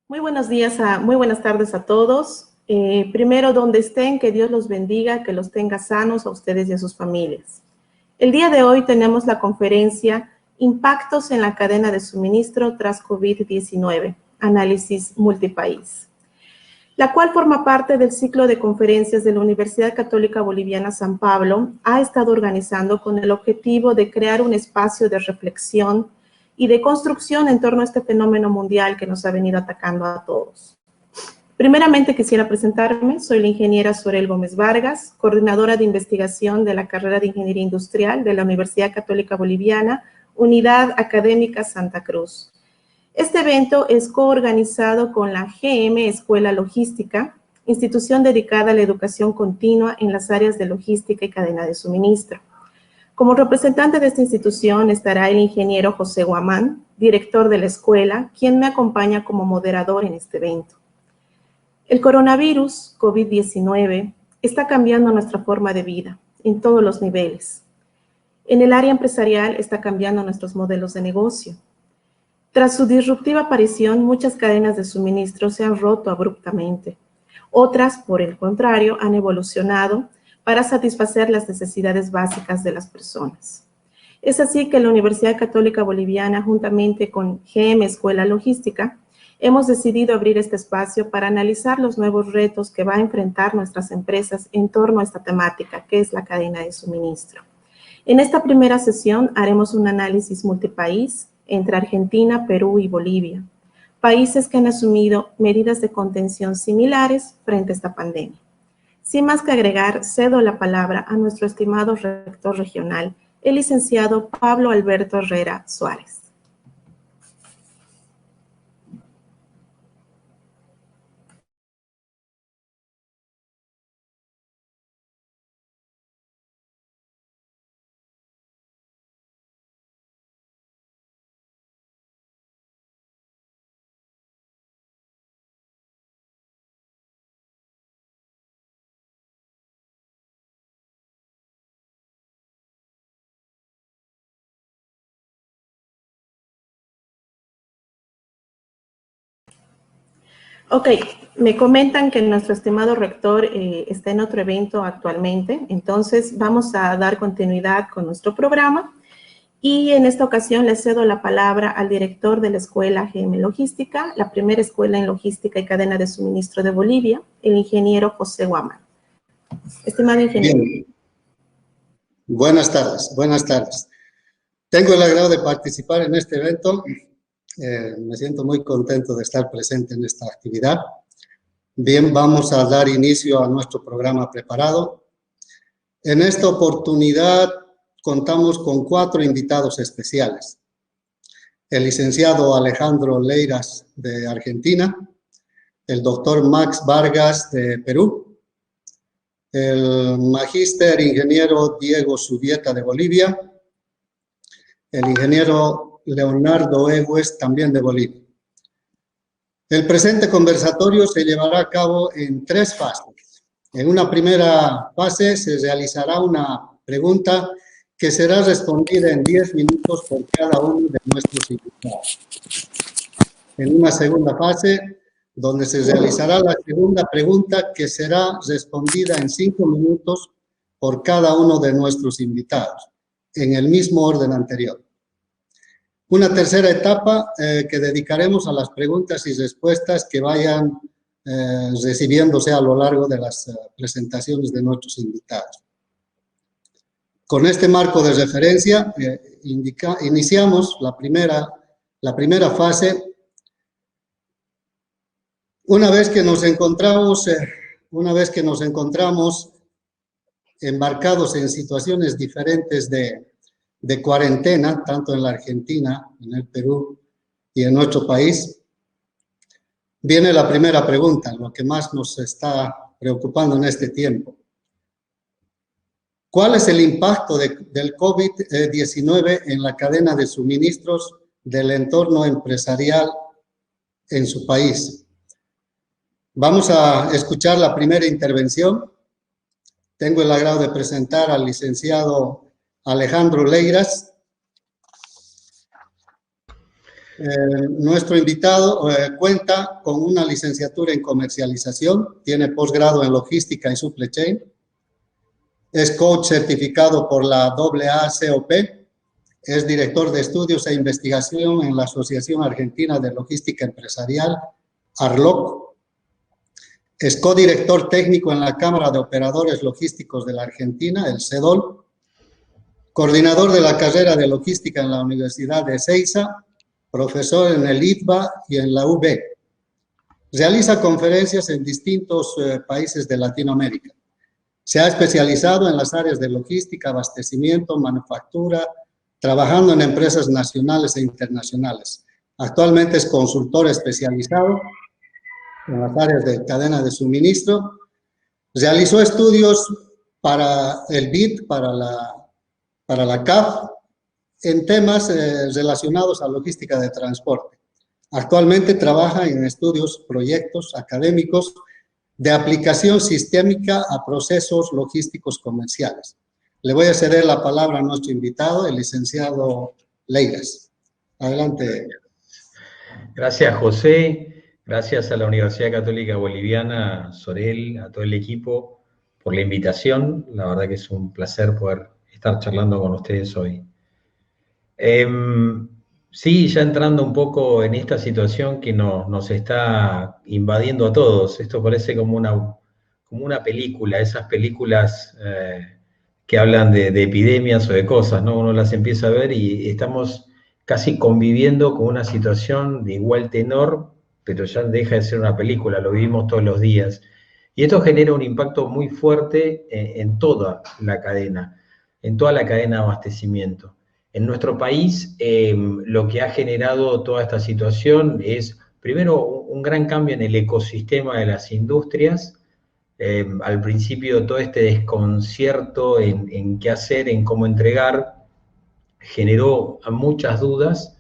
Muy buenos días, muy buenas tardes a todos. Primero, donde estén, que Dios los bendiga, que los tenga sanos a ustedes y a sus familias. El día de hoy tenemos la conferencia Impactos en la cadena de suministro tras COVID-19, análisis multipaís, la cual forma parte del ciclo de conferencias de la Universidad Católica Boliviana San Pablo. Ha estado organizando con el objetivo de crear un espacio de reflexión y de construcción en torno a este fenómeno mundial que nos ha venido atacando a todos. Primeramente quisiera presentarme, soy la ingeniera Sorel Gómez Vargas, coordinadora de investigación de la carrera de Ingeniería Industrial de la Universidad Católica Boliviana, Unidad Académica Santa Cruz. Este evento es coorganizado con la GM Escuela Logística, institución dedicada a la educación continua en las áreas de logística y cadena de suministro. Como representante de esta institución estará el ingeniero José Guamán, director de la escuela, quien me acompaña como moderador en este evento. El coronavirus COVID-19 está cambiando nuestra forma de vida en todos los niveles. En el área empresarial está cambiando nuestros modelos de negocio. Tras su disruptiva aparición, muchas cadenas de suministro se han roto abruptamente. Otras, por el contrario, han evolucionado para satisfacer las necesidades básicas de las personas. Es así que la Universidad Católica Boliviana, juntamente con GM Escuela Logística, hemos decidido abrir este espacio para analizar los nuevos retos que va a enfrentar nuestras empresas en torno a esta temática, que es la cadena de suministro. En esta primera sesión haremos un análisis multipaís entre Argentina, Perú y Bolivia, países que han asumido medidas de contención similares frente a esta pandemia. Sin más que agregar, cedo la palabra a nuestro estimado rector regional, el licenciado Pablo Alberto Herrera Suárez. Ok, me comentan que nuestro estimado rector está en otro evento actualmente, entonces vamos a dar continuidad con nuestro programa y en esta ocasión le cedo la palabra al director de la Escuela GM Logística, la primera escuela en logística y cadena de suministro de Bolivia, el ingeniero José Guamán. Estimado ingeniero. Bien. Buenas tardes, buenas tardes. Tengo el agrado de participar en este evento. Me siento muy contento de estar presente en esta actividad. Bien, vamos a dar inicio a nuestro programa preparado. En esta oportunidad contamos con 4 invitados especiales. El licenciado Alejandro Leiras de Argentina, el doctor Max Vargas de Perú, el magíster ingeniero Diego Subieta de Bolivia, el ingeniero Leonardo Egues, también de Bolivia. El presente conversatorio se llevará a cabo en 3 fases. En una primera fase se realizará una pregunta que será respondida en 10 minutos por cada uno de nuestros invitados. En una segunda fase, donde se realizará la segunda pregunta que será respondida en 5 minutos por cada uno de nuestros invitados, en el mismo orden anterior. Una tercera etapa que dedicaremos a las preguntas y respuestas que vayan recibiéndose a lo largo de las presentaciones de nuestros invitados. Con este marco de referencia, iniciamos la primera fase. Una vez que nos encontramos embarcados en situaciones diferentes de cuarentena, tanto en la Argentina, en el Perú y en nuestro país, viene la primera pregunta, lo que más nos está preocupando en este tiempo. ¿Cuál es el impacto del COVID-19 en la cadena de suministros del entorno empresarial en su país? Vamos a escuchar la primera intervención. Tengo el agrado de presentar al licenciado Alejandro Leiras. Nuestro invitado cuenta con una licenciatura en comercialización, tiene posgrado en logística y supply chain, es coach certificado por la AACOP, es director de estudios e investigación en la Asociación Argentina de Logística Empresarial, ARLOC, es codirector técnico en la Cámara de Operadores Logísticos de la Argentina, el CEDOL, coordinador de la carrera de logística en la Universidad de Ezeiza, profesor en el ITBA y en la UB. Realiza conferencias en distintos países de Latinoamérica. Se ha especializado en las áreas de logística, abastecimiento, manufactura, trabajando en empresas nacionales e internacionales. Actualmente es consultor especializado en las áreas de cadena de suministro. Realizó estudios para el BID, para la CAF, en temas relacionados a logística de transporte. Actualmente trabaja en estudios, proyectos académicos de aplicación sistémica a procesos logísticos comerciales. Le voy a ceder la palabra a nuestro invitado, el licenciado Leiras. Adelante. Gracias, José. Gracias a la Universidad Católica Boliviana, Sorel, a todo el equipo por la invitación. La verdad que es un placer poder estar charlando con ustedes hoy. Sí, ya entrando un poco en esta situación que nos está invadiendo a todos. Esto parece como una película, esas películas que hablan de epidemias o de cosas, ¿no? Uno las empieza a ver y estamos casi conviviendo con una situación de igual tenor, pero ya deja de ser una película, lo vivimos todos los días. Y esto genera un impacto muy fuerte en toda la cadena de abastecimiento. En nuestro país, lo que ha generado toda esta situación es, primero, un gran cambio en el ecosistema de las industrias. Al principio, todo este desconcierto en qué hacer, en cómo entregar, generó muchas dudas.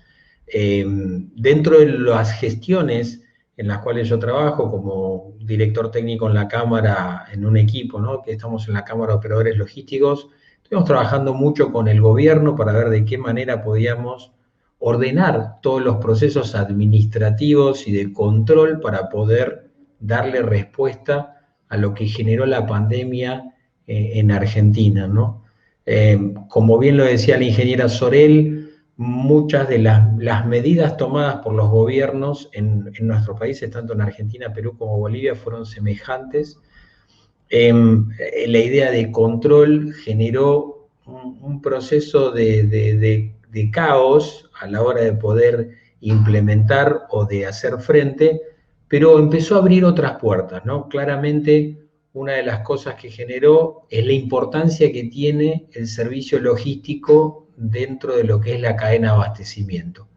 Dentro de las gestiones en las cuales yo trabajo como director técnico en la Cámara, en un equipo, ¿no? Que estamos en la Cámara de Operadores Logísticos, estuvimos trabajando mucho con el gobierno para ver de qué manera podíamos ordenar todos los procesos administrativos y de control para poder darle respuesta a lo que generó la pandemia en Argentina, ¿no? Como bien lo decía la ingeniera Sorel, muchas de las medidas tomadas por los gobiernos en nuestros países, tanto en Argentina, Perú como Bolivia, fueron semejantes. La idea de control generó un proceso de caos a la hora de poder implementar o de hacer frente, pero empezó a abrir otras puertas, ¿no? Claramente, una de las cosas que generó es la importancia que tiene el servicio logístico dentro de lo que es la cadena de abastecimiento.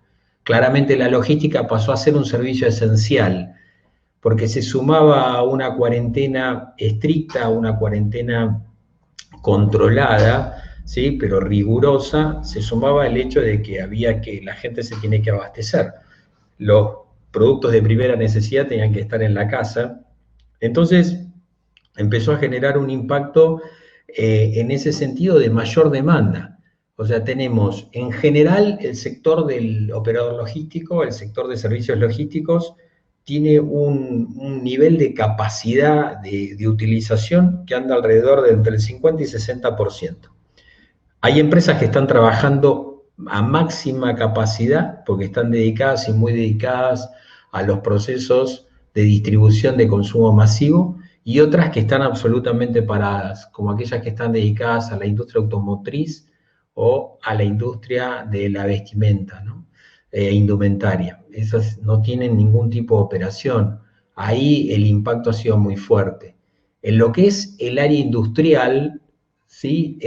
Claramente la logística pasó a ser un servicio esencial, porque se sumaba a una cuarentena estricta, a una cuarentena controlada, ¿sí? Pero rigurosa, se sumaba el hecho de que la gente se tiene que abastecer. Los productos de primera necesidad tenían que estar en la casa. Entonces, empezó a generar un impacto en ese sentido de mayor demanda. O sea, tenemos en general el sector del operador logístico, el sector de servicios logísticos, tiene un nivel de capacidad de utilización que anda alrededor de entre el 50 y 60%. Hay empresas que están trabajando a máxima capacidad porque están dedicadas y muy dedicadas a los procesos de distribución de consumo masivo, y otras que están absolutamente paradas, como aquellas que están dedicadas a la industria automotriz o a la industria de la vestimenta, ¿no? Indumentaria. Esas no tienen ningún tipo de operación. Ahí el impacto ha sido muy fuerte. En lo que es el área industrial, ¿sí?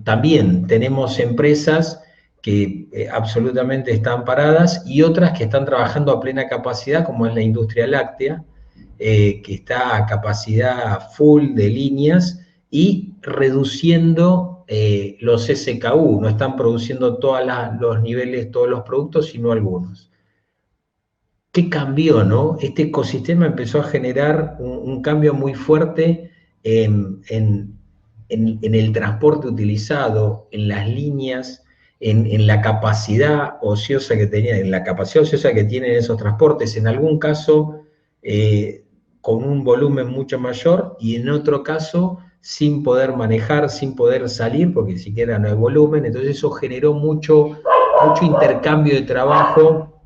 También tenemos empresas que absolutamente están paradas y otras que están trabajando a plena capacidad, como es la industria láctea, que está a capacidad full de líneas y reduciendo los SKU, no están produciendo todos los niveles, todos los productos, sino algunos. ¿Qué cambió, no? Este ecosistema empezó a generar un cambio muy fuerte en el transporte utilizado, en las líneas, en la capacidad ociosa que tenían, en la capacidad ociosa que tienen esos transportes, en algún caso con un volumen mucho mayor y en otro caso sin poder manejar, sin poder salir, porque ni siquiera no hay volumen. Entonces eso generó mucho intercambio de trabajo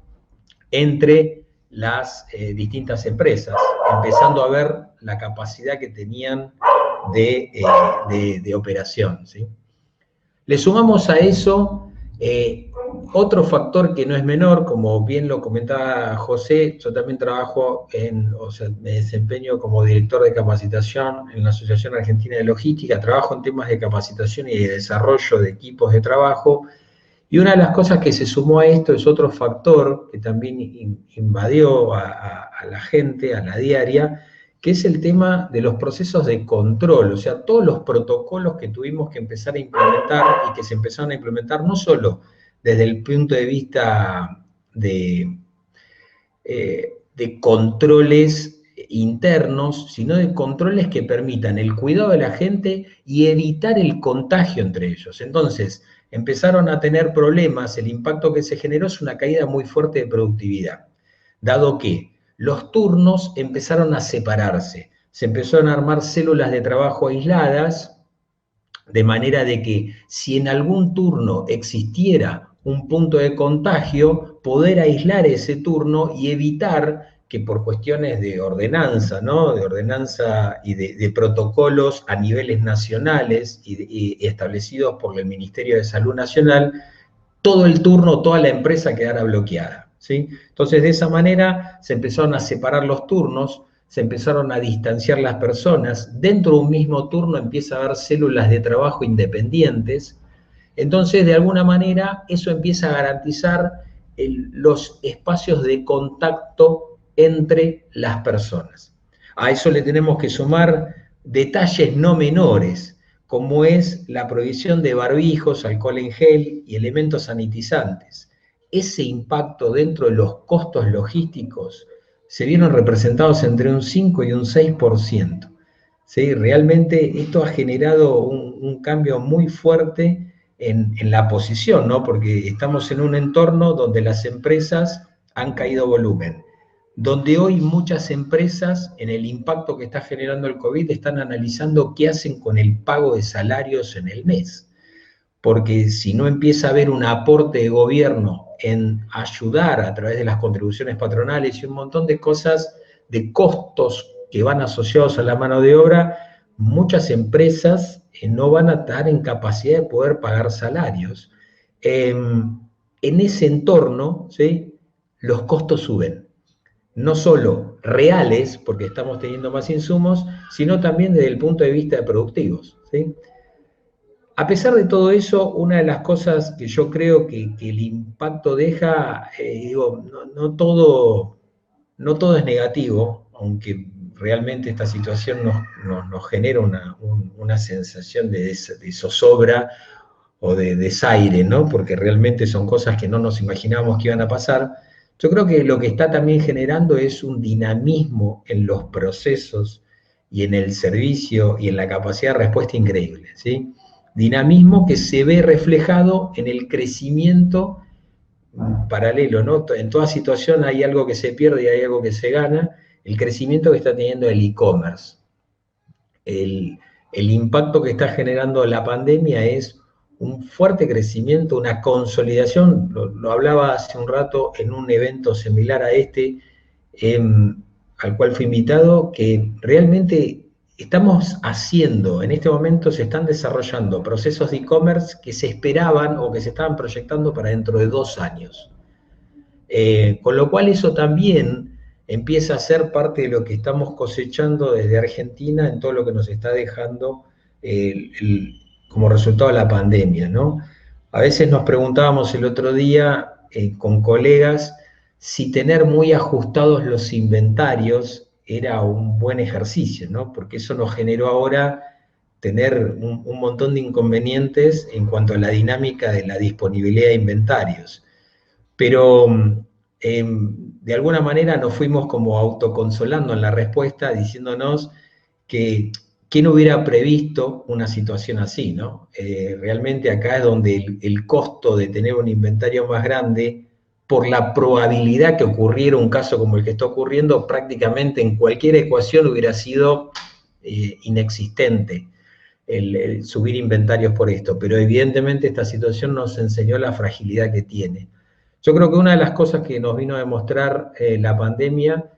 entre las distintas empresas, empezando a ver la capacidad que tenían de operación, ¿sí? Le sumamos a eso otro factor que no es menor, como bien lo comentaba José. Yo también trabajo me desempeño como director de capacitación en la Asociación Argentina de Logística, trabajo en temas de capacitación y de desarrollo de equipos de trabajo, y una de las cosas que se sumó a esto es otro factor que también invadió a la gente, a la diaria, que es el tema de los procesos de control, o sea, todos los protocolos que tuvimos que empezar a implementar y que se empezaron a implementar no solo desde el punto de vista de controles internos, sino de controles que permitan el cuidado de la gente y evitar el contagio entre ellos. Entonces, empezaron a tener problemas, el impacto que se generó es una caída muy fuerte de productividad, dado que los turnos empezaron a separarse, se empezaron a armar células de trabajo aisladas, de manera de que si en algún turno existiera un punto de contagio, poder aislar ese turno y evitar que por cuestiones de ordenanza, ¿no? De ordenanza y de protocolos a niveles nacionales y establecidos por el Ministerio de Salud Nacional, todo el turno, toda la empresa quedara bloqueada, ¿sí? Entonces, de esa manera se empezaron a separar los turnos, se empezaron a distanciar las personas, dentro de un mismo turno empieza a haber células de trabajo independientes. Entonces, de alguna manera, eso empieza a garantizar los espacios de contacto entre las personas. A eso le tenemos que sumar detalles no menores, como es la provisión de barbijos, alcohol en gel y elementos sanitizantes. Ese impacto dentro de los costos logísticos se vieron representados entre un 5 y un 6%. ¿Sí? Realmente esto ha generado un cambio muy fuerte en la posición, ¿no? Porque estamos en un entorno donde las empresas han caído volumen, donde hoy muchas empresas, en el impacto que está generando el COVID, están analizando qué hacen con el pago de salarios en el mes. Porque si no empieza a haber un aporte de gobierno en ayudar a través de las contribuciones patronales y un montón de cosas, de costos que van asociados a la mano de obra, muchas empresas no van a estar en capacidad de poder pagar salarios. En ese entorno, ¿sí?, los costos suben. No solo reales, porque estamos teniendo más insumos, sino también desde el punto de vista de productivos, ¿sí? A pesar de todo eso, una de las cosas que yo creo que el impacto deja, no todo es negativo, aunque realmente esta situación nos genera una sensación de zozobra o de desaire, ¿no? Porque realmente son cosas que no nos imaginábamos que iban a pasar. Yo creo que lo que está también generando es un dinamismo en los procesos y en el servicio y en la capacidad de respuesta increíble, ¿sí? Dinamismo que se ve reflejado en el crecimiento paralelo, ¿no? En toda situación hay algo que se pierde y hay algo que se gana. El crecimiento que está teniendo el e-commerce, el impacto que está generando la pandemia es un fuerte crecimiento, una consolidación. Lo hablaba hace un rato en un evento similar a este, al cual fui invitado, que realmente estamos haciendo, en este momento se están desarrollando procesos de e-commerce que se esperaban o que se estaban proyectando para dentro de 2 años. Con lo cual eso también empieza a ser parte de lo que estamos cosechando desde Argentina en todo lo que nos está dejando como resultado de la pandemia, ¿no? A veces nos preguntábamos el otro día con colegas si tener muy ajustados los inventarios era un buen ejercicio, ¿no? Porque eso nos generó ahora tener un montón de inconvenientes en cuanto a la dinámica de la disponibilidad de inventarios. Pero de alguna manera nos fuimos como autoconsolando en la respuesta, diciéndonos que ¿quién hubiera previsto una situación así, no? Realmente acá es donde el costo de tener un inventario más grande, por la probabilidad que ocurriera un caso como el que está ocurriendo, prácticamente en cualquier ecuación hubiera sido inexistente el subir inventarios por esto, pero evidentemente esta situación nos enseñó la fragilidad que tiene. Yo creo que una de las cosas que nos vino a demostrar la pandemia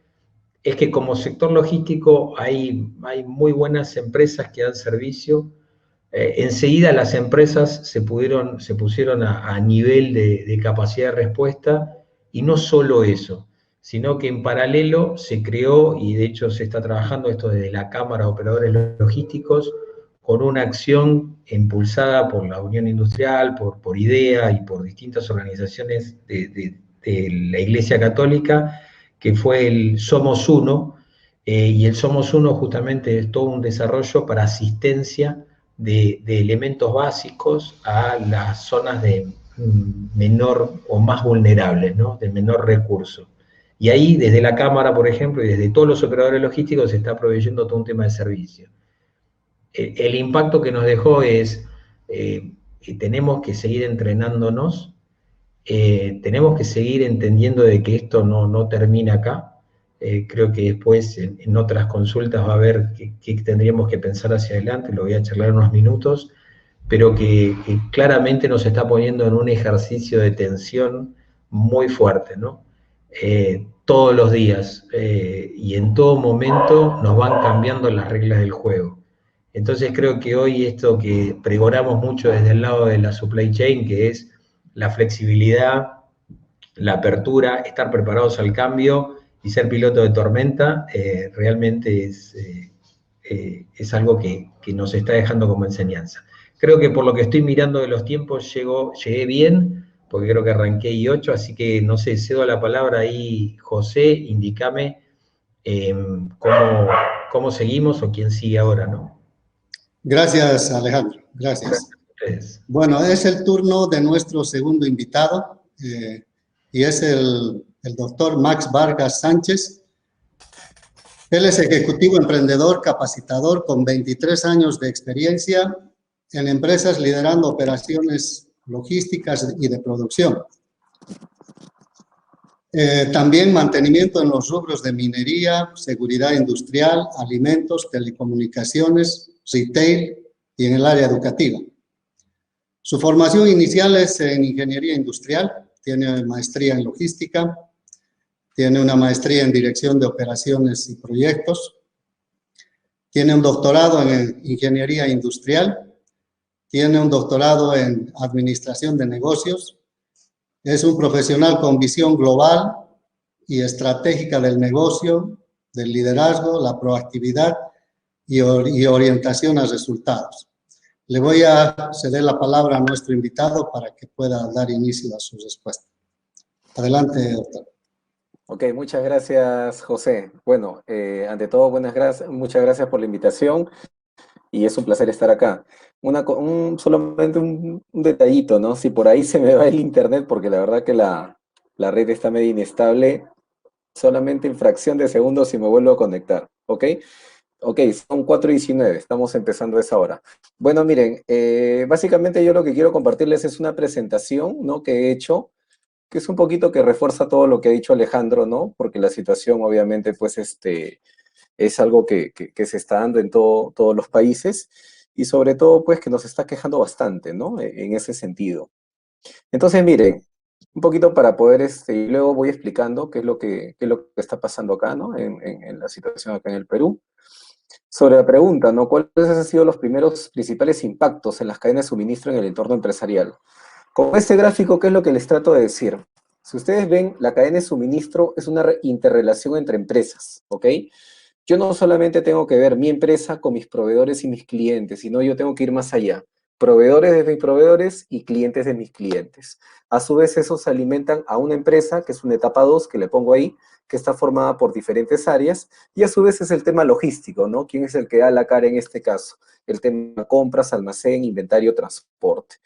es que como sector logístico hay muy buenas empresas que dan servicio. Enseguida las empresas se pusieron a nivel de capacidad de respuesta, y no solo eso, sino que en paralelo se creó, y de hecho se está trabajando esto desde la Cámara de Operadores Logísticos, con una acción impulsada por la Unión Industrial, por IDEA y por distintas organizaciones de la Iglesia Católica, que fue el Somos Uno, y el Somos Uno justamente es todo un desarrollo para asistencia de elementos básicos a las zonas de menor o más vulnerables, ¿no? De menor recurso. Y ahí, desde la Cámara, por ejemplo, y desde todos los operadores logísticos, se está proveyendo todo un tema de servicio. El impacto que nos dejó es, tenemos que seguir entrenándonos, tenemos que seguir entendiendo de que esto no termina acá. Creo que después en otras consultas va a haber qué tendríamos que pensar hacia adelante, lo voy a charlar unos minutos, pero que claramente nos está poniendo en un ejercicio de tensión muy fuerte, ¿no? Todos los días y en todo momento nos van cambiando las reglas del juego. Entonces creo que hoy esto que pregonamos mucho desde el lado de la supply chain, que es la flexibilidad, la apertura, estar preparados al cambio y ser piloto de tormenta, realmente es algo que nos está dejando como enseñanza. Creo que por lo que estoy mirando de los tiempos llegué bien, porque creo que arranqué I8, así que no sé, cedo la palabra ahí, José, indícame cómo seguimos o quién sigue ahora, ¿no? Gracias, Alejandro. Gracias. Bueno, es el turno de nuestro segundo invitado, y es el doctor Max Vargas Sánchez. Él es ejecutivo emprendedor, capacitador con 23 años de experiencia en empresas liderando operaciones logísticas y de producción. También mantenimiento en los rubros de minería, seguridad industrial, alimentos, telecomunicaciones, retail y en el área educativa. Su formación inicial es en ingeniería industrial, tiene maestría en logística, tiene una maestría en dirección de operaciones y proyectos, tiene un doctorado en ingeniería industrial, tiene un doctorado en administración de negocios, es un profesional con visión global y estratégica del negocio, del liderazgo, la proactividad y orientación a resultados. Le voy a ceder la palabra a nuestro invitado para que pueda dar inicio a su respuesta. Adelante, doctor. Ok, muchas gracias, José. Bueno, ante todo, muchas gracias por la invitación y es un placer estar acá. Solamente un detallito, ¿no? Si por ahí se me va el internet, porque la verdad que la red está medio inestable, solamente en fracción de segundos si me vuelvo a conectar, ¿ok? Ok, son 4:19, estamos empezando a esa hora. Bueno, miren, básicamente yo lo que quiero compartirles es una presentación, ¿no? Que he hecho, que es un poquito que refuerza todo lo que ha dicho Alejandro, ¿no? Porque la situación obviamente pues es algo que se está dando en todos los países y sobre todo pues que nos está quejando bastante, ¿no? En ese sentido. Entonces miren, un poquito para poder, y luego voy explicando qué es lo que está pasando acá, ¿no? En la situación acá en el Perú. Sobre la pregunta, ¿no? ¿Cuáles han sido los primeros principales impactos en las cadenas de suministro en el entorno empresarial? Con este gráfico, ¿qué es lo que les trato de decir? Si ustedes ven, la cadena de suministro es una interrelación entre empresas, ¿ok? Yo no solamente tengo que ver mi empresa con mis proveedores y mis clientes, sino yo tengo que ir más allá. Proveedores de mis proveedores y clientes de mis clientes. A su vez, esos alimentan a una empresa, que es una etapa 2, que le pongo ahí, que está formada por diferentes áreas, y a su vez es el tema logístico, ¿no? ¿Quién es el que da la cara en este caso? El tema compras, almacén, inventario, transporte.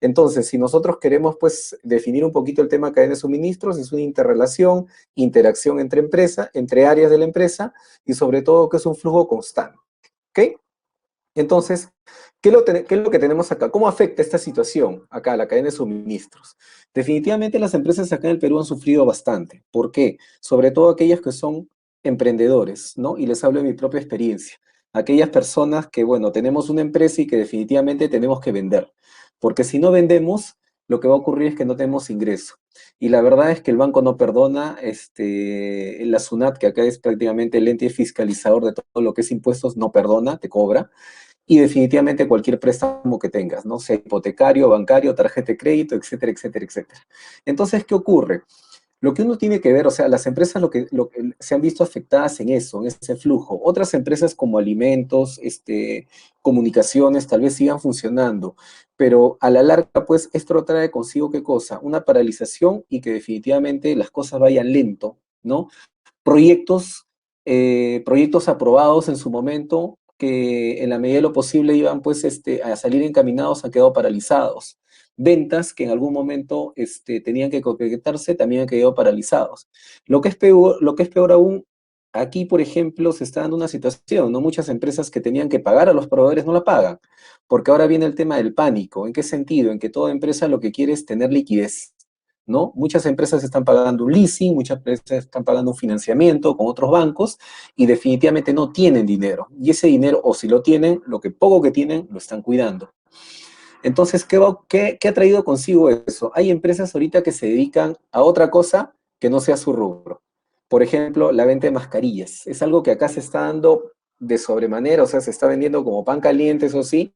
Entonces, si nosotros queremos, pues, definir un poquito el tema cadena de suministros, es una interrelación, interacción entre empresas, entre áreas de la empresa, y sobre todo que es un flujo constante, ¿ok? Entonces, qué es lo que tenemos acá? ¿Cómo afecta esta situación acá a la cadena de suministros? Definitivamente las empresas acá en el Perú han sufrido bastante. ¿Por qué? Sobre todo aquellas que son emprendedores, ¿no? Y les hablo de mi propia experiencia. Aquellas personas que, bueno, tenemos una empresa y que definitivamente tenemos que vender. Porque si no vendemos, lo que va a ocurrir es que no tenemos ingreso. Y la verdad es que el banco no perdona, la SUNAT, que acá es prácticamente el ente fiscalizador de todo lo que es impuestos, no perdona, te cobra. Y definitivamente cualquier préstamo que tengas, ¿no? Sea hipotecario, bancario, tarjeta de crédito, etcétera, etcétera, etcétera. Entonces, ¿qué ocurre? Lo que uno tiene que ver, o sea, las empresas se han visto afectadas en eso, en ese flujo. Otras empresas como alimentos, comunicaciones, tal vez sigan funcionando, pero a la larga, pues, esto trae consigo ¿qué cosa? Una paralización y que definitivamente las cosas vayan lento, ¿no? Proyectos, proyectos aprobados en su momento que en la medida de lo posible iban pues a salir encaminados han quedado paralizados. Ventas que en algún momento tenían que concretarse también han quedado paralizados. Lo que es peor aún, aquí por ejemplo se está dando una situación, ¿no? Muchas empresas que tenían que pagar a los proveedores no la pagan, porque ahora viene el tema del pánico. ¿En qué sentido? En que toda empresa lo que quiere es tener liquidez. ¿No? Muchas empresas están pagando un leasing, muchas empresas están pagando un financiamiento con otros bancos y definitivamente no tienen dinero. Y ese dinero, o si lo tienen, lo que poco que tienen, lo están cuidando. Entonces, ¿qué ha traído consigo eso? Hay empresas ahorita que se dedican a otra cosa que no sea su rubro. Por ejemplo, la venta de mascarillas. Es algo que acá se está dando de sobremanera, o sea, se está vendiendo como pan caliente, eso sí,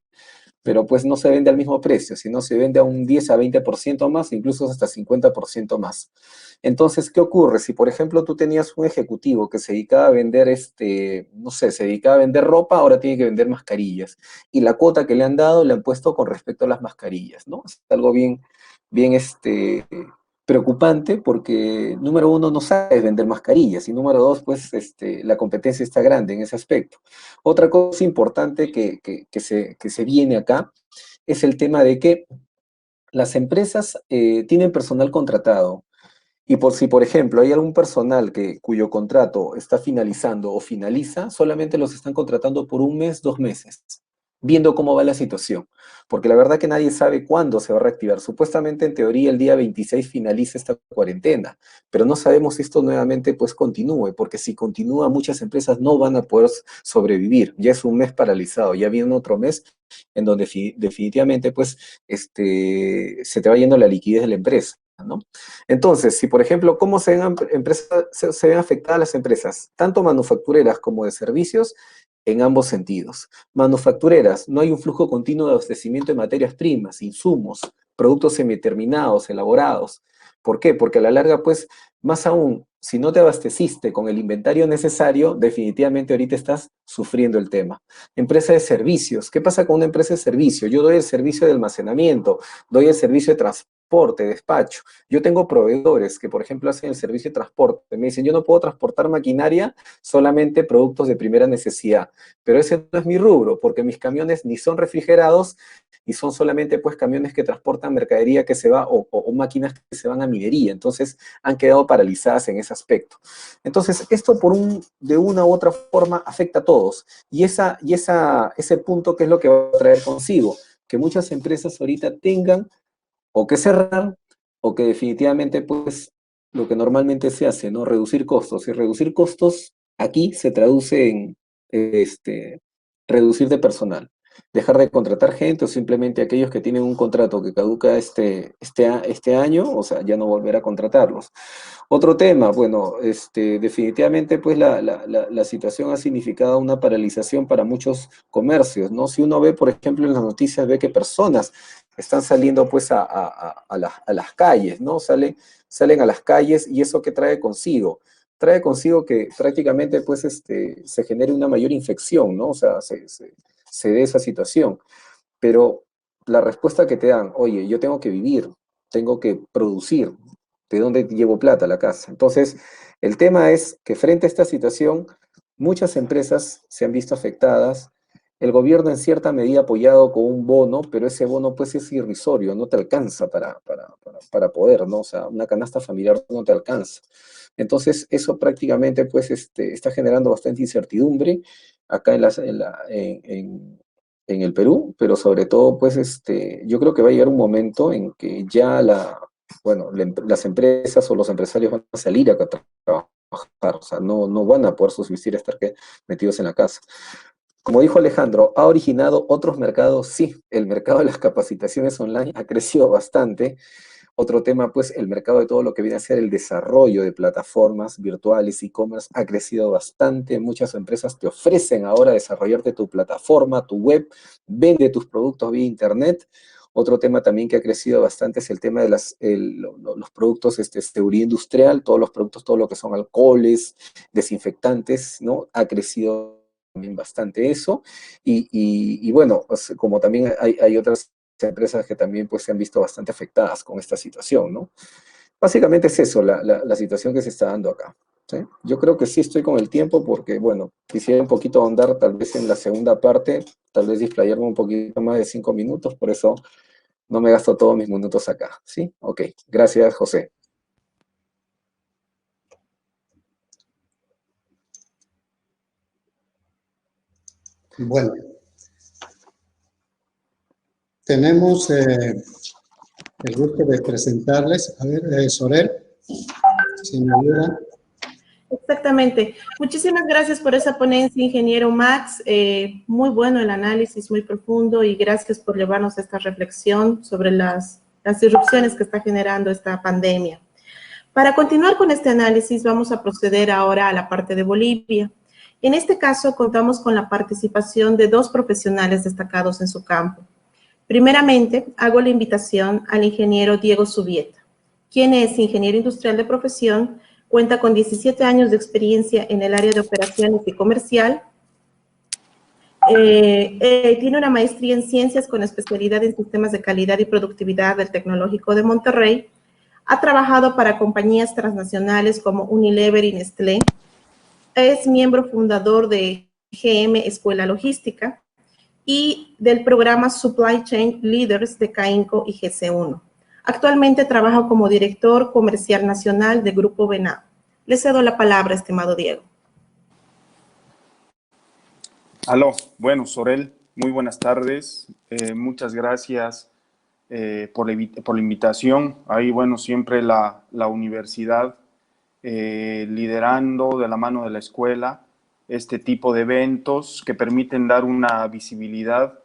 pero pues no se vende al mismo precio, sino se vende a un 10 a 20% más, incluso hasta 50% más. Entonces, ¿qué ocurre? Si, por ejemplo, tú tenías un ejecutivo que se dedicaba a vender, no sé, se dedicaba a vender ropa, ahora tiene que vender mascarillas. Y la cuota que le han dado, le han puesto con respecto a las mascarillas, ¿no? Es algo bien, preocupante porque, número uno, no sabes vender mascarillas y número dos, pues la competencia está grande en ese aspecto. Otra cosa importante que se viene acá es el tema de que las empresas tienen personal contratado y por si, por ejemplo, hay algún personal cuyo contrato está finalizando o finaliza, solamente los están contratando por un mes, 2 meses, viendo cómo va la situación. Porque la verdad que nadie sabe cuándo se va a reactivar. Supuestamente, en teoría, el día 26 finaliza esta cuarentena, pero no sabemos si esto nuevamente pues continúe, porque si continúa, muchas empresas no van a poder sobrevivir. Ya es un mes paralizado, ya viene otro mes en donde definitivamente pues se te va yendo la liquidez de la empresa, ¿no? Entonces, si por ejemplo, ¿cómo se ven afectadas las empresas? Tanto manufactureras como de servicios, en ambos sentidos. Manufactureras, no hay un flujo continuo de abastecimiento de materias primas, insumos, productos semiterminados, elaborados. ¿Por qué? Porque a la larga, pues, más aún, si no te abasteciste con el inventario necesario, definitivamente ahorita estás sufriendo el tema. Empresa de servicios. ¿Qué pasa con una empresa de servicio? Yo doy el servicio de almacenamiento, doy el servicio de transporte, despacho. Yo tengo proveedores que, por ejemplo, hacen el servicio de transporte. Me dicen, yo no puedo transportar maquinaria, solamente productos de primera necesidad. Pero ese no es mi rubro, porque mis camiones ni son refrigerados y son solamente pues camiones que transportan mercadería que se va o máquinas que se van a minería. Entonces han quedado paralizadas en ese aspecto. Entonces esto de una u otra forma afecta a todos. Y ese punto, ¿qué es lo que va a traer consigo? Que muchas empresas ahorita tengan o que cerrar o que definitivamente pues lo que normalmente se hace, ¿no? Reducir costos. Y reducir costos aquí se traduce en reducir de personal. Dejar de contratar gente o simplemente aquellos que tienen un contrato que caduca este año, o sea, ya no volver a contratarlos. Otro tema, bueno, definitivamente pues la situación ha significado una paralización para muchos comercios, ¿no? Si uno ve, por ejemplo, en las noticias, ve que personas están saliendo pues a las calles, ¿no? Salen a las calles y eso ¿qué trae consigo? Trae consigo que prácticamente pues se genere una mayor infección, ¿no? O sea, se dé esa situación. Pero la respuesta que te dan, oye, yo tengo que vivir, tengo que producir, ¿de dónde llevo plata a la casa? Entonces, el tema es que frente a esta situación, muchas empresas se han visto afectadas, el gobierno en cierta medida ha apoyado con un bono, pero ese bono pues es irrisorio, no te alcanza para poder, ¿no? O sea, una canasta familiar no te alcanza. Entonces, eso prácticamente pues está generando bastante incertidumbre acá en en el Perú, pero sobre todo, pues, yo creo que va a llegar un momento en que ya las empresas o los empresarios van a salir a trabajar, o sea, no van a poder subsistir estar metidos en la casa. Como dijo Alejandro, ¿ha originado otros mercados? Sí, el mercado de las capacitaciones online ha crecido bastante. Otro tema, pues, el mercado de todo lo que viene a ser el desarrollo de plataformas virtuales, e-commerce, ha crecido bastante. Muchas empresas te ofrecen ahora desarrollarte tu plataforma, tu web, vende tus productos vía internet. Otro tema también que ha crecido bastante es el tema de los productos de seguridad industrial, todos los productos, todo lo que son alcoholes, desinfectantes, ¿no? Ha crecido también bastante eso. Y bueno, pues, como también hay otras empresas que también pues se han visto bastante afectadas con esta situación, ¿no? Básicamente es eso, la situación que se está dando acá, ¿sí? Yo creo que sí estoy con el tiempo porque, bueno, quisiera un poquito ahondar tal vez en la segunda parte, tal vez displayarme un poquito más de 5 minutos, por eso no me gasto todos mis minutos acá, ¿sí? Ok, gracias, José. Bueno, tenemos el gusto de presentarles, a ver, Sorel, si me ayudan. Exactamente. Muchísimas gracias por esa ponencia, ingeniero Max. Muy bueno el análisis, muy profundo, y gracias por llevarnos a esta reflexión sobre las disrupciones que está generando esta pandemia. Para continuar con este análisis, vamos a proceder ahora a la parte de Bolivia. En este caso, contamos con la participación de 2 profesionales destacados en su campo. Primeramente, hago la invitación al ingeniero Diego Subieta, quien es ingeniero industrial de profesión, cuenta con 17 años de experiencia en el área de operaciones y comercial, tiene una maestría en ciencias con especialidad en sistemas de calidad y productividad del Tecnológico de Monterrey. Ha trabajado para compañías transnacionales como Unilever y Nestlé. Es miembro fundador de GM Escuela Logística y del programa Supply Chain Leaders de CAINCO y GC1. Actualmente trabaja como director comercial nacional de Grupo Venado. Le cedo la palabra, estimado Diego. Aló, bueno, Sorel, muy buenas tardes. Muchas gracias por la invitación. Ahí, bueno, siempre la universidad liderando de la mano de la escuela este tipo de eventos que permiten dar una visibilidad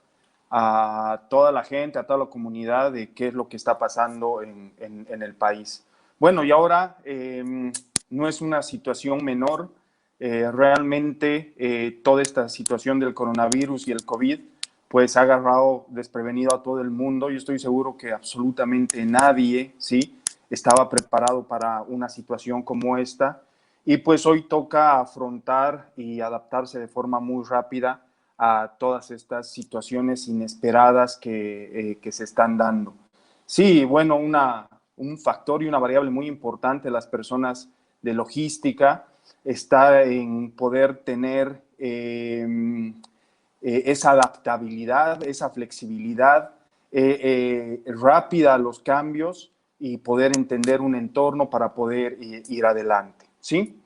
a toda la gente, a toda la comunidad de qué es lo que está pasando en el país. Bueno, y ahora no es una situación menor. Realmente toda esta situación del coronavirus y el COVID pues ha agarrado desprevenido a todo el mundo. Yo estoy seguro que absolutamente nadie, ¿sí?, estaba preparado para una situación como esta, y pues hoy toca afrontar y adaptarse de forma muy rápida a todas estas situaciones inesperadas que se están dando. Sí, bueno, un factor y una variable muy importante de las personas de logística está en poder tener esa adaptabilidad, esa flexibilidad rápida a los cambios y poder entender un entorno para poder ir adelante, ¿sí?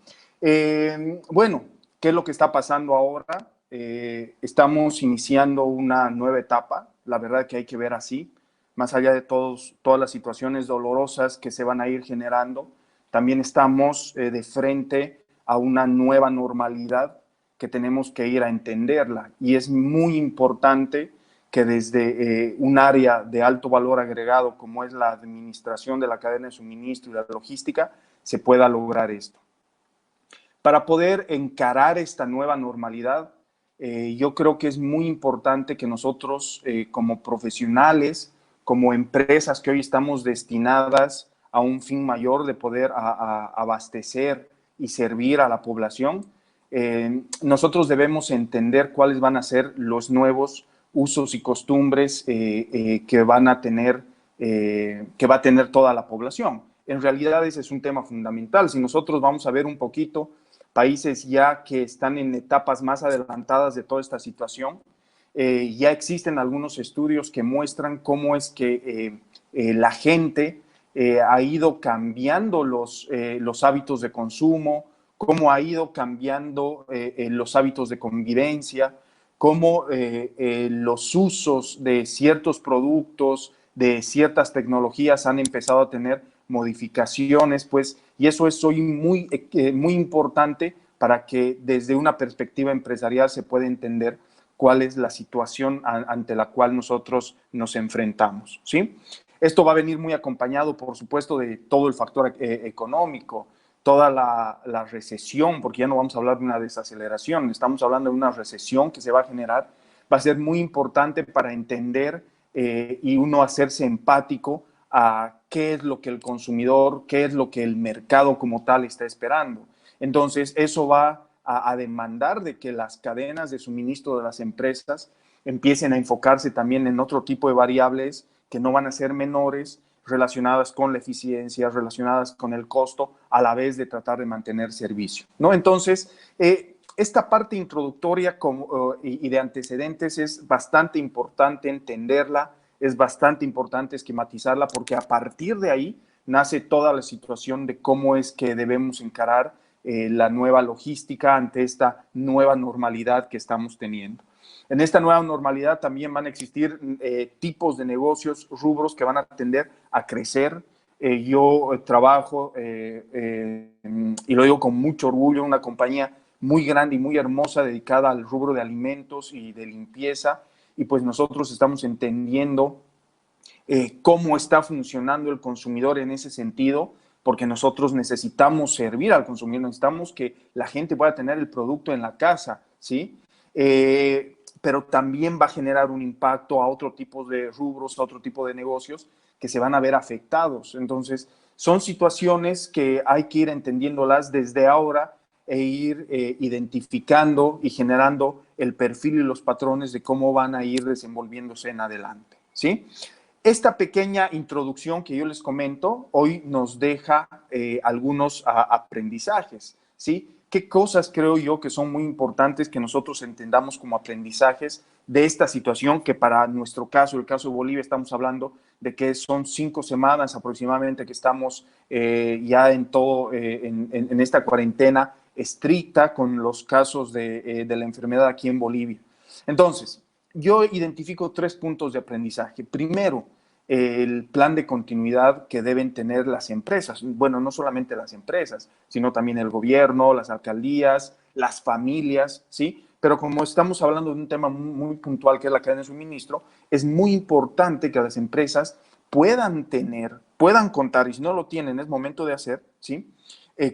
Bueno, ¿qué es lo que está pasando ahora? Estamos iniciando una nueva etapa, la verdad que hay que ver así, más allá de todas las situaciones dolorosas que se van a ir generando, también estamos de frente a una nueva normalidad que tenemos que ir a entenderla, y es muy importante que desde un área de alto valor agregado como es la administración de la cadena de suministro y la logística se pueda lograr esto. Para poder encarar esta nueva normalidad, yo creo que es muy importante que nosotros como profesionales, como empresas que hoy estamos destinadas a un fin mayor de poder abastecer y servir a la población, nosotros debemos entender cuáles van a ser los nuevos usos y costumbres que va a tener toda la población. En realidad ese es un tema fundamental. Si nosotros vamos a ver un poquito países ya que están en etapas más adelantadas de toda esta situación, ya existen algunos estudios que muestran cómo es que la gente ha ido cambiando los hábitos de consumo, cómo ha ido cambiando los hábitos de convivencia, cómo los usos de ciertos productos, de ciertas tecnologías han empezado a tener modificaciones, pues, y eso es hoy muy importante para que desde una perspectiva empresarial se pueda entender cuál es la situación ante la cual nosotros nos enfrentamos, ¿sí? Esto va a venir muy acompañado, por supuesto, de todo el factor económico, toda la recesión, porque ya no vamos a hablar de una desaceleración, estamos hablando de una recesión que se va a generar, va a ser muy importante para entender y uno hacerse empático a qué es lo que el consumidor, qué es lo que el mercado como tal está esperando. Entonces, eso va a demandar de que las cadenas de suministro de las empresas empiecen a enfocarse también en otro tipo de variables que no van a ser menores, relacionadas con la eficiencia, relacionadas con el costo, a la vez de tratar de mantener servicio, ¿no? Entonces, esta parte introductoria y de antecedentes es bastante importante entenderla, es bastante importante esquematizarla, porque a partir de ahí nace toda la situación de cómo es que debemos encarar la nueva logística ante esta nueva normalidad que estamos teniendo. En esta nueva normalidad también van a existir tipos de negocios, rubros que van a tender a crecer. Yo trabajo, y lo digo con mucho orgullo, en una compañía muy grande y muy hermosa dedicada al rubro de alimentos y de limpieza, y pues nosotros estamos entendiendo cómo está funcionando el consumidor en ese sentido, porque nosotros necesitamos servir al consumidor, necesitamos que la gente pueda tener el producto en la casa, ¿sí? Pero también va a generar un impacto a otro tipo de rubros, a otro tipo de negocios que se van a ver afectados. Entonces, son situaciones que hay que ir entendiéndolas desde ahora e ir identificando y generando el perfil y los patrones de cómo van a ir desenvolviéndose en adelante, ¿sí? Esta pequeña introducción que yo les comento hoy nos deja algunos aprendizajes, ¿sí? ¿Qué cosas creo yo que son muy importantes que nosotros entendamos como aprendizajes de esta situación que para nuestro caso, el caso de Bolivia, estamos hablando de que son 5 semanas aproximadamente que estamos ya en esta cuarentena estricta con los casos de la enfermedad aquí en Bolivia? Entonces, yo identifico 3 puntos de aprendizaje. Primero, el plan de continuidad que deben tener las empresas. Bueno, no solamente las empresas, sino también el gobierno, las alcaldías, las familias, ¿sí? Pero como estamos hablando de un tema muy puntual que es la cadena de suministro, es muy importante que las empresas puedan contar, y si no lo tienen, es momento de hacer, ¿sí?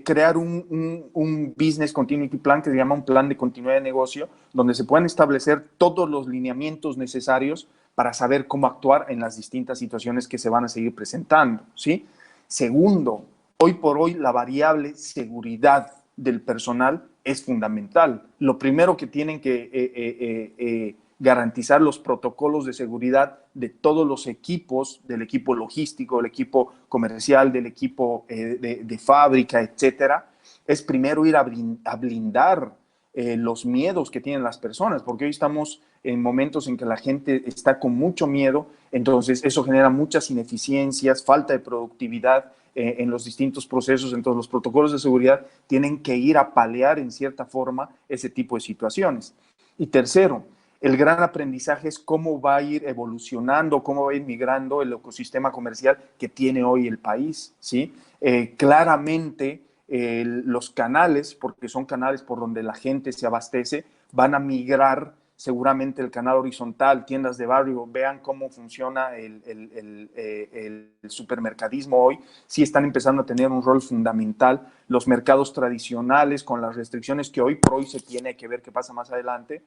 Crear un Business Continuity Plan que se llama un plan de continuidad de negocio, donde se puedan establecer todos los lineamientos necesarios para saber cómo actuar en las distintas situaciones que se van a seguir presentando, ¿sí? Segundo, hoy por hoy la variable seguridad del personal es fundamental. Lo primero que tienen que garantizar los protocolos de seguridad de todos los equipos, del equipo logístico, del equipo comercial, del equipo de fábrica, etcétera, es primero ir a blindar los miedos que tienen las personas, porque hoy estamos en momentos en que la gente está con mucho miedo, entonces eso genera muchas ineficiencias, falta de productividad en los distintos procesos. Entonces los protocolos de seguridad tienen que ir a paliar en cierta forma ese tipo de situaciones. Y tercero, el gran aprendizaje es cómo va a ir evolucionando, cómo va a ir migrando el ecosistema comercial que tiene hoy el país, ¿sí? Claramente los canales, porque son canales por donde la gente se abastece, van a migrar seguramente el canal horizontal, tiendas de barrio. Vean cómo funciona el supermercadismo hoy. Sí están empezando a tener un rol fundamental. Los mercados tradicionales, con las restricciones que hoy por hoy se tiene que ver qué pasa más adelante,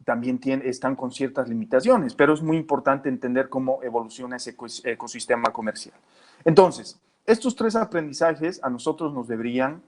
también están con ciertas limitaciones, pero es muy importante entender cómo evoluciona ese ecosistema comercial. Entonces, estos 3 aprendizajes a nosotros nos deberían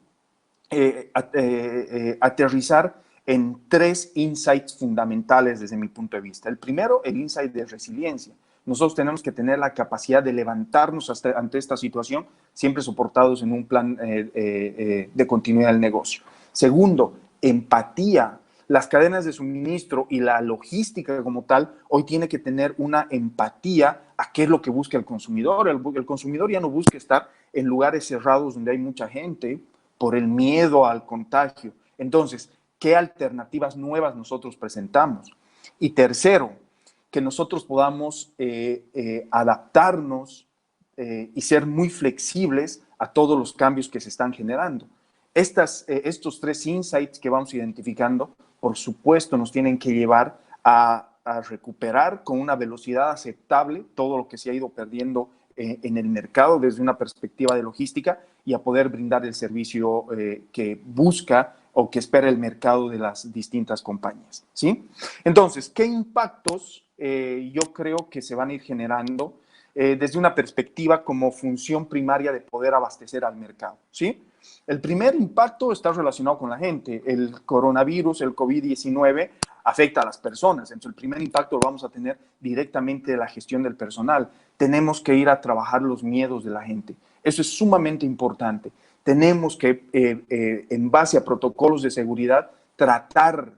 aterrizar en 3 insights fundamentales desde mi punto de vista. El primero, el insight de resiliencia. Nosotros tenemos que tener la capacidad de levantarnos ante esta situación, siempre soportados en un plan de continuidad del negocio. Segundo, empatía. Las cadenas de suministro y la logística como tal hoy tiene que tener una empatía a qué es lo que busca el consumidor. El consumidor ya no busca estar en lugares cerrados donde hay mucha gente por el miedo al contagio. Entonces, ¿qué alternativas nuevas nosotros presentamos? Y tercero, que nosotros podamos adaptarnos y ser muy flexibles a todos los cambios que se están generando. Estos 3 insights que vamos identificando, por supuesto, nos tienen que llevar a recuperar con una velocidad aceptable todo lo que se ha ido perdiendo en el mercado desde una perspectiva de logística y a poder brindar el servicio que busca o que espera el mercado de las distintas compañías, ¿sí? Entonces, ¿qué impactos yo creo que se van a ir generando desde una perspectiva como función primaria de poder abastecer al mercado, ¿sí? El primer impacto está relacionado con la gente. El coronavirus, el COVID-19, afecta a las personas. Entonces, el primer impacto lo vamos a tener directamente de la gestión del personal. Tenemos que ir a trabajar los miedos de la gente. Eso es sumamente importante. Tenemos que, en base a protocolos de seguridad, tratar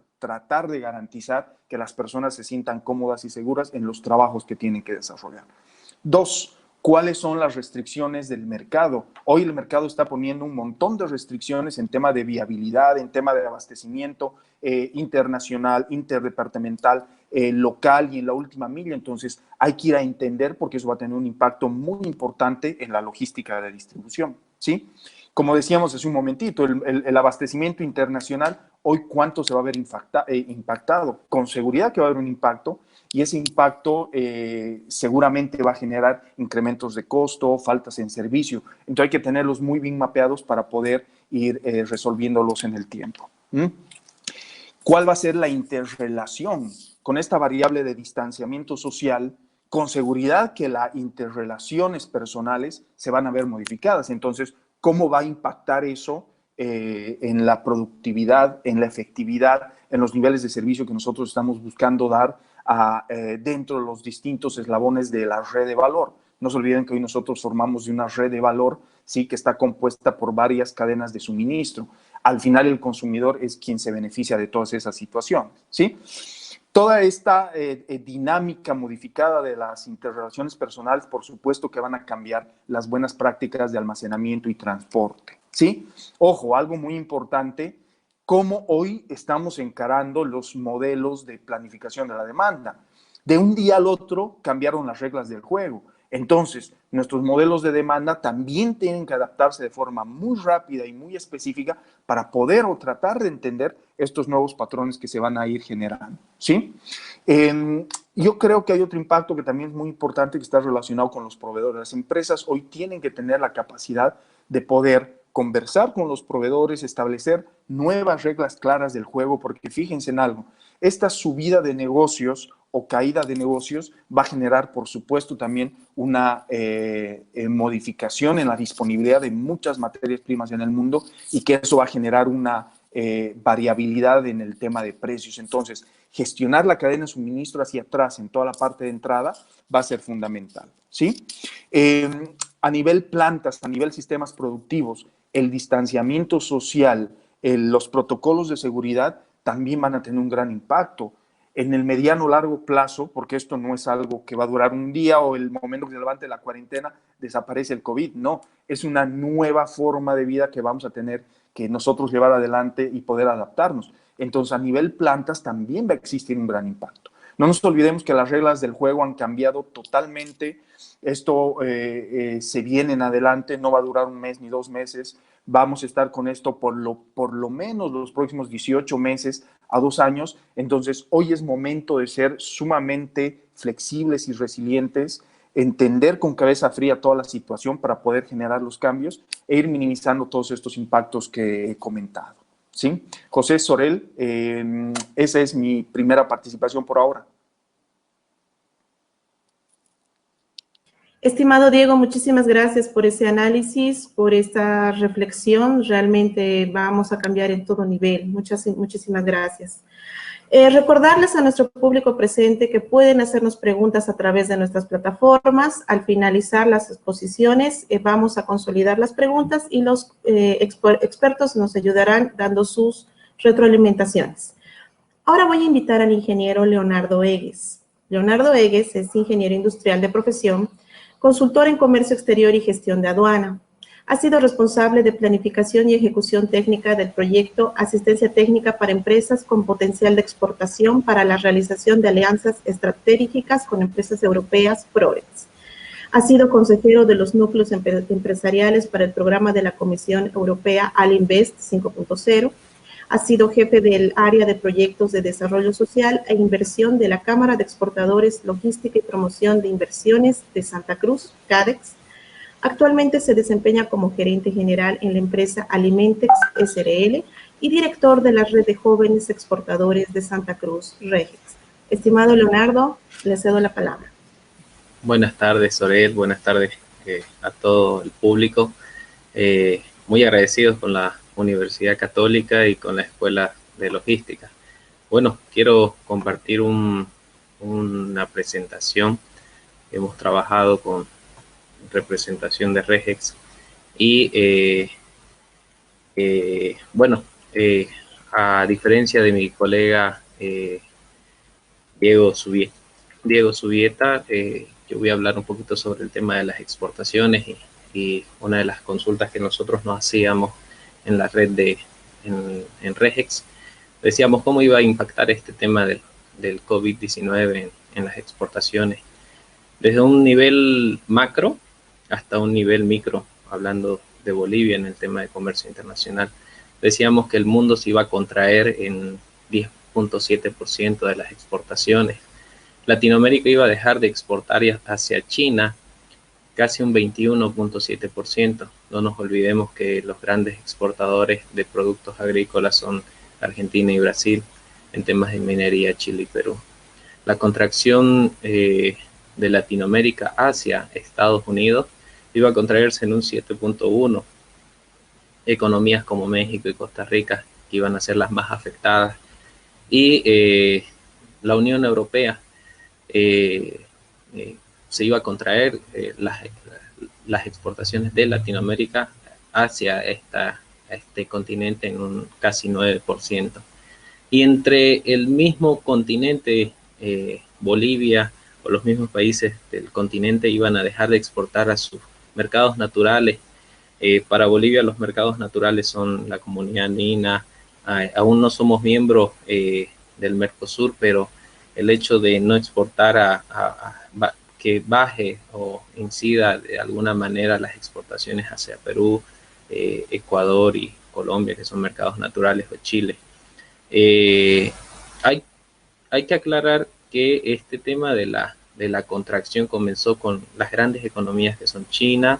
de garantizar que las personas se sientan cómodas y seguras en los trabajos que tienen que desarrollar. 2, ¿cuáles son las restricciones del mercado? Hoy el mercado está poniendo un montón de restricciones en tema de viabilidad, en tema de abastecimiento internacional, interdepartamental, local y en la última milla. Entonces hay que ir a entender porque eso va a tener un impacto muy importante en la logística de distribución, ¿sí? Como decíamos hace un momentito, el abastecimiento internacional, hoy ¿cuánto se va a ver impactado? Con seguridad que va a haber un impacto, y ese impacto seguramente va a generar incrementos de costo, faltas en servicio. Entonces hay que tenerlos muy bien mapeados para poder ir resolviéndolos en el tiempo. ¿Cuál va a ser la interrelación con esta variable de distanciamiento social? Con seguridad que las interrelaciones personales se van a ver modificadas. Entonces, ¿cómo va a impactar eso en la productividad, en la efectividad, en los niveles de servicio que nosotros estamos buscando dar dentro de los distintos eslabones de la red de valor? No se olviden que hoy nosotros formamos de una red de valor, sí, que está compuesta por varias cadenas de suministro. Al final el consumidor es quien se beneficia de todas esas situaciones, ¿sí? Toda esta dinámica modificada de las interrelaciones personales, por supuesto que van a cambiar las buenas prácticas de almacenamiento y transporte, ¿sí? Ojo, algo muy importante, cómo hoy estamos encarando los modelos de planificación de la demanda. De un día al otro cambiaron las reglas del juego. Entonces, nuestros modelos de demanda también tienen que adaptarse de forma muy rápida y muy específica para poder o tratar de entender estos nuevos patrones que se van a ir generando, ¿sí? Yo creo que hay otro impacto que también es muy importante que está relacionado con los proveedores. Las empresas hoy tienen que tener la capacidad de poder conversar con los proveedores, establecer nuevas reglas claras del juego, porque fíjense en algo, esta subida de negocios o caída de negocios va a generar, por supuesto, también una modificación en la disponibilidad de muchas materias primas en el mundo y que eso va a generar una variabilidad en el tema de precios. Entonces, gestionar la cadena de suministro hacia atrás en toda la parte de entrada va a ser fundamental, ¿sí? A nivel plantas, a nivel sistemas productivos, el distanciamiento social, los protocolos de seguridad también van a tener un gran impacto. En el mediano largo plazo, porque esto no es algo que va a durar un día o el momento que se levante la cuarentena, desaparece el COVID. No, es una nueva forma de vida que vamos a tener que nosotros llevar adelante y poder adaptarnos. Entonces, a nivel plantas también va a existir un gran impacto. No nos olvidemos que las reglas del juego han cambiado totalmente. Esto se viene en adelante, no va a durar un mes ni 2 meses. Vamos a estar con esto por lo menos los próximos 18 meses a 2 años. Entonces, hoy es momento de ser sumamente flexibles y resilientes, entender con cabeza fría toda la situación para poder generar los cambios e ir minimizando todos estos impactos que he comentado, ¿sí? José Sorel, esa es mi primera participación por ahora. Estimado Diego, muchísimas gracias por ese análisis, por esta reflexión. Realmente vamos a cambiar en todo nivel. Muchísimas gracias. Recordarles a nuestro público presente que pueden hacernos preguntas a través de nuestras plataformas. Al finalizar las exposiciones, vamos a consolidar las preguntas y los expertos nos ayudarán dando sus retroalimentaciones. Ahora voy a invitar al ingeniero Leonardo Egues. Leonardo Egues es ingeniero industrial de profesión, consultor en comercio exterior y gestión de aduana. Ha sido responsable de planificación y ejecución técnica del proyecto Asistencia Técnica para Empresas con Potencial de Exportación para la realización de alianzas estratégicas con empresas europeas PROEX. Ha sido consejero de los núcleos empresariales para el programa de la Comisión Europea Alinvest 5.0. Ha sido jefe del área de proyectos de desarrollo social e inversión de la Cámara de Exportadores, Logística y Promoción de Inversiones de Santa Cruz, CADEX. Actualmente se desempeña como gerente general en la empresa Alimentex SRL y director de la Red de Jóvenes Exportadores de Santa Cruz, REGEX. Estimado Leonardo, le cedo la palabra. Buenas tardes, Sorel. Buenas tardes a todo el público. Muy agradecidos con la Universidad Católica y con la Escuela de Logística. Bueno, quiero compartir una presentación. Hemos trabajado con representación de REGEX y bueno, a diferencia de mi colega Diego Subieta, yo voy a hablar un poquito sobre el tema de las exportaciones y una de las consultas que nosotros nos hacíamos en la red en REGEX. Decíamos cómo iba a impactar este tema del COVID-19 en las exportaciones, desde un nivel macro hasta un nivel micro, hablando de Bolivia en el tema de comercio internacional. Decíamos que el mundo se iba a contraer en 10.7% de las exportaciones. Latinoamérica iba a dejar de exportar hacia China casi un 21.7%. No nos olvidemos que los grandes exportadores de productos agrícolas son Argentina y Brasil, en temas de minería, Chile y Perú. La contracción de Latinoamérica hacia Estados Unidos iba a contraerse en un 7.1%. Economías como México y Costa Rica que iban a ser las más afectadas. Y la Unión Europea se iba a contraer las exportaciones de Latinoamérica hacia este continente en un casi 9%. Y entre el mismo continente, Bolivia o los mismos países del continente iban a dejar de exportar a sus mercados naturales. Para Bolivia los mercados naturales son la Comunidad Andina. Aún no somos miembros del Mercosur, pero el hecho de no exportar que baje o incida de alguna manera las exportaciones hacia Perú, Ecuador y Colombia, que son mercados naturales, o Chile. Hay que aclarar que este tema de la contracción comenzó con las grandes economías que son China,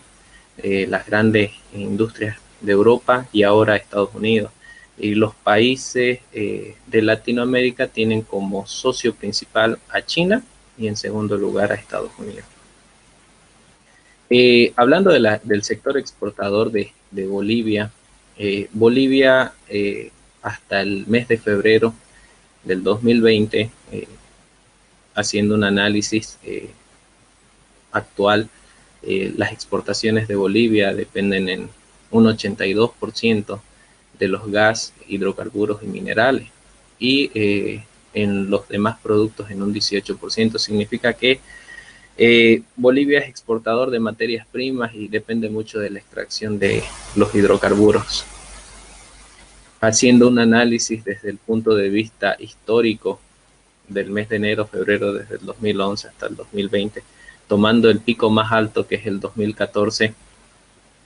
las grandes industrias de Europa y ahora Estados Unidos. Y los países de Latinoamérica tienen como socio principal a China y en segundo lugar a Estados Unidos. Hablando del sector exportador de Bolivia, Bolivia hasta el mes de febrero del 2020, haciendo un análisis actual, las exportaciones de Bolivia dependen en un 82% de los gas, hidrocarburos y minerales, y en los demás productos en un 18%. Significa que Bolivia es exportador de materias primas y depende mucho de la extracción de los hidrocarburos. Haciendo un análisis desde el punto de vista histórico del mes de enero, febrero, desde el 2011 hasta el 2020, tomando el pico más alto que es el 2014,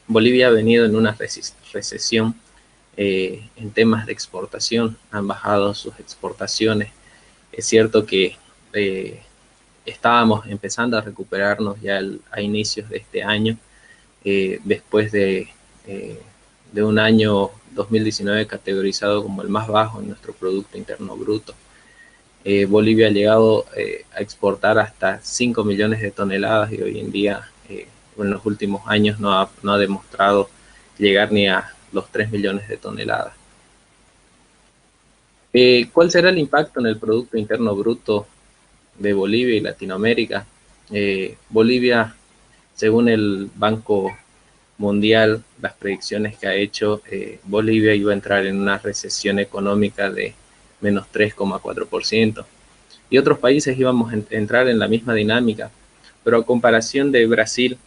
Bolivia ha venido en una recesión en temas de exportación. Han bajado sus exportaciones. Es cierto que estábamos empezando a recuperarnos ya a inicios de este año, después de un año 2019 categorizado como el más bajo en nuestro Producto Interno Bruto. Bolivia ha llegado a exportar hasta 5 millones de toneladas y hoy en día, en los últimos años, no ha demostrado llegar ni a los 3 millones de toneladas. ¿Cuál será el impacto en el Producto Interno Bruto de Bolivia y Latinoamérica? Bolivia, según el Banco Mundial, las predicciones que ha hecho, Bolivia iba a entrar en una recesión económica de menos 3,4%. Y otros países íbamos a entrar en la misma dinámica, pero a comparación de Brasil,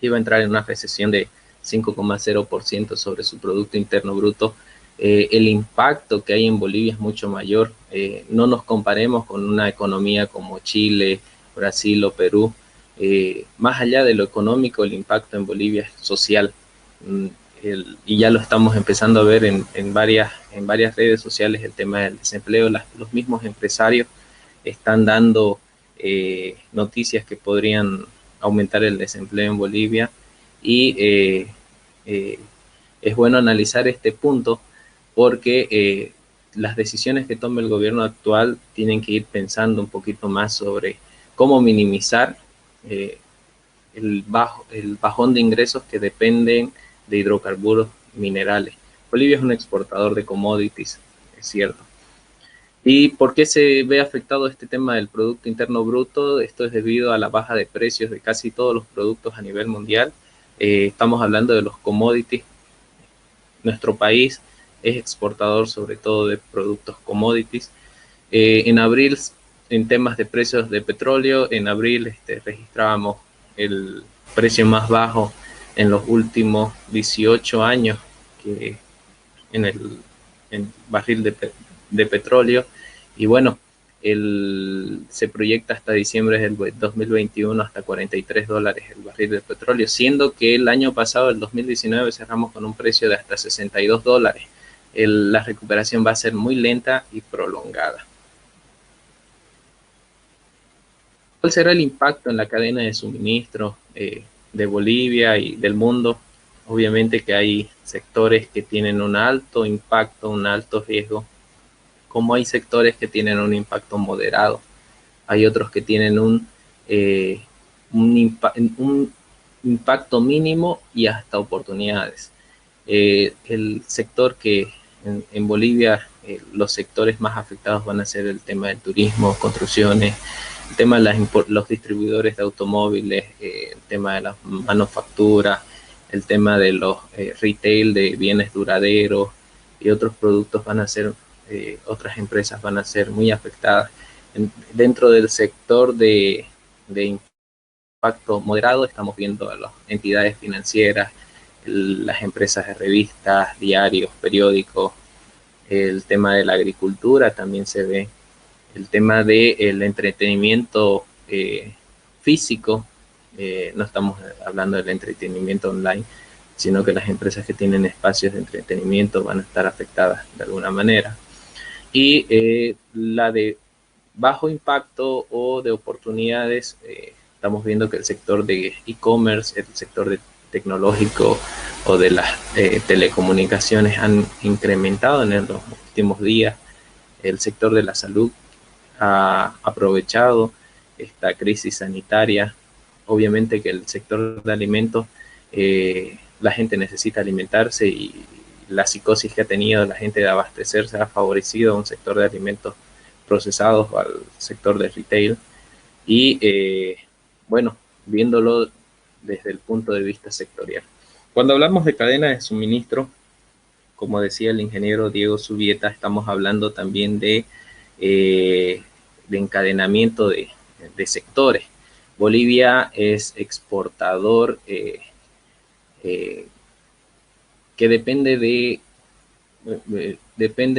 iba a entrar en una recesión de 5,0% sobre su Producto Interno Bruto. El impacto que hay en Bolivia es mucho mayor. No nos comparemos con una economía como Chile, Brasil o Perú. Más allá de lo económico, el impacto en Bolivia es social. Y ya lo estamos empezando a ver en varias redes sociales, el tema del desempleo. Los mismos empresarios están dando noticias que podrían aumentar el desempleo en Bolivia, y es bueno analizar este punto porque las decisiones que tome el gobierno actual tienen que ir pensando un poquito más sobre cómo minimizar el bajón de ingresos que dependen de hidrocarburos minerales. Bolivia es un exportador de commodities, es cierto. ¿Y por qué se ve afectado este tema del Producto Interno Bruto? Esto es debido a la baja de precios de casi todos los productos a nivel mundial. Estamos hablando de los commodities. Nuestro país es exportador sobre todo de productos commodities. En abril, en temas de precios de petróleo, en abril registrábamos el precio más bajo en los últimos 18 años que en el barril de petróleo, y bueno, se proyecta hasta diciembre del 2021 hasta $43 el barril de petróleo, siendo que el año pasado, el 2019, cerramos con un precio de hasta $62. La recuperación va a ser muy lenta y prolongada. ¿Cuál será el impacto en la cadena de suministro de Bolivia y del mundo? Obviamente que hay sectores que tienen un alto impacto, un alto riesgo, como hay sectores que tienen un impacto moderado. Hay otros que tienen un impacto mínimo y hasta oportunidades. El sector que en Bolivia, los sectores más afectados van a ser el tema del turismo, construcciones, el tema de los distribuidores de automóviles, el tema de la manufactura, el tema de los retail de bienes duraderos y otros productos van a ser, otras empresas van a ser muy afectadas. Dentro del sector de impacto moderado estamos viendo a las entidades financieras, las empresas de revistas, diarios, periódicos, el tema de la agricultura también se ve, el tema del entretenimiento físico, no estamos hablando del entretenimiento online, sino que las empresas que tienen espacios de entretenimiento van a estar afectadas de alguna manera. Y la de bajo impacto o de oportunidades, estamos viendo que el sector de e-commerce, el sector tecnológico o de las telecomunicaciones han incrementado en los últimos días. El sector de la salud ha aprovechado esta crisis sanitaria. Obviamente que el sector de alimentos, la gente necesita alimentarse y la psicosis que ha tenido la gente de abastecerse ha favorecido a un sector de alimentos procesados, al sector de retail. Y bueno, viéndolo desde el punto de vista sectorial. Cuando hablamos de cadena de suministro, como decía el ingeniero Diego Subieta, estamos hablando también de encadenamiento de sectores. Bolivia es exportador que depende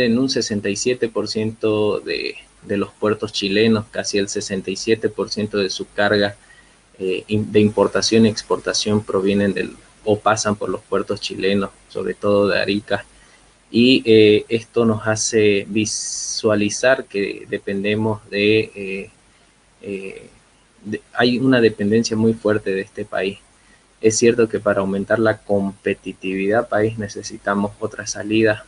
en un 67% de los puertos chilenos, casi el 67% de su carga de importación y exportación provienen o pasan por los puertos chilenos, sobre todo de Arica, y esto nos hace visualizar que dependemos hay una dependencia muy fuerte de este país. Es cierto que para aumentar la competitividad país necesitamos otras salidas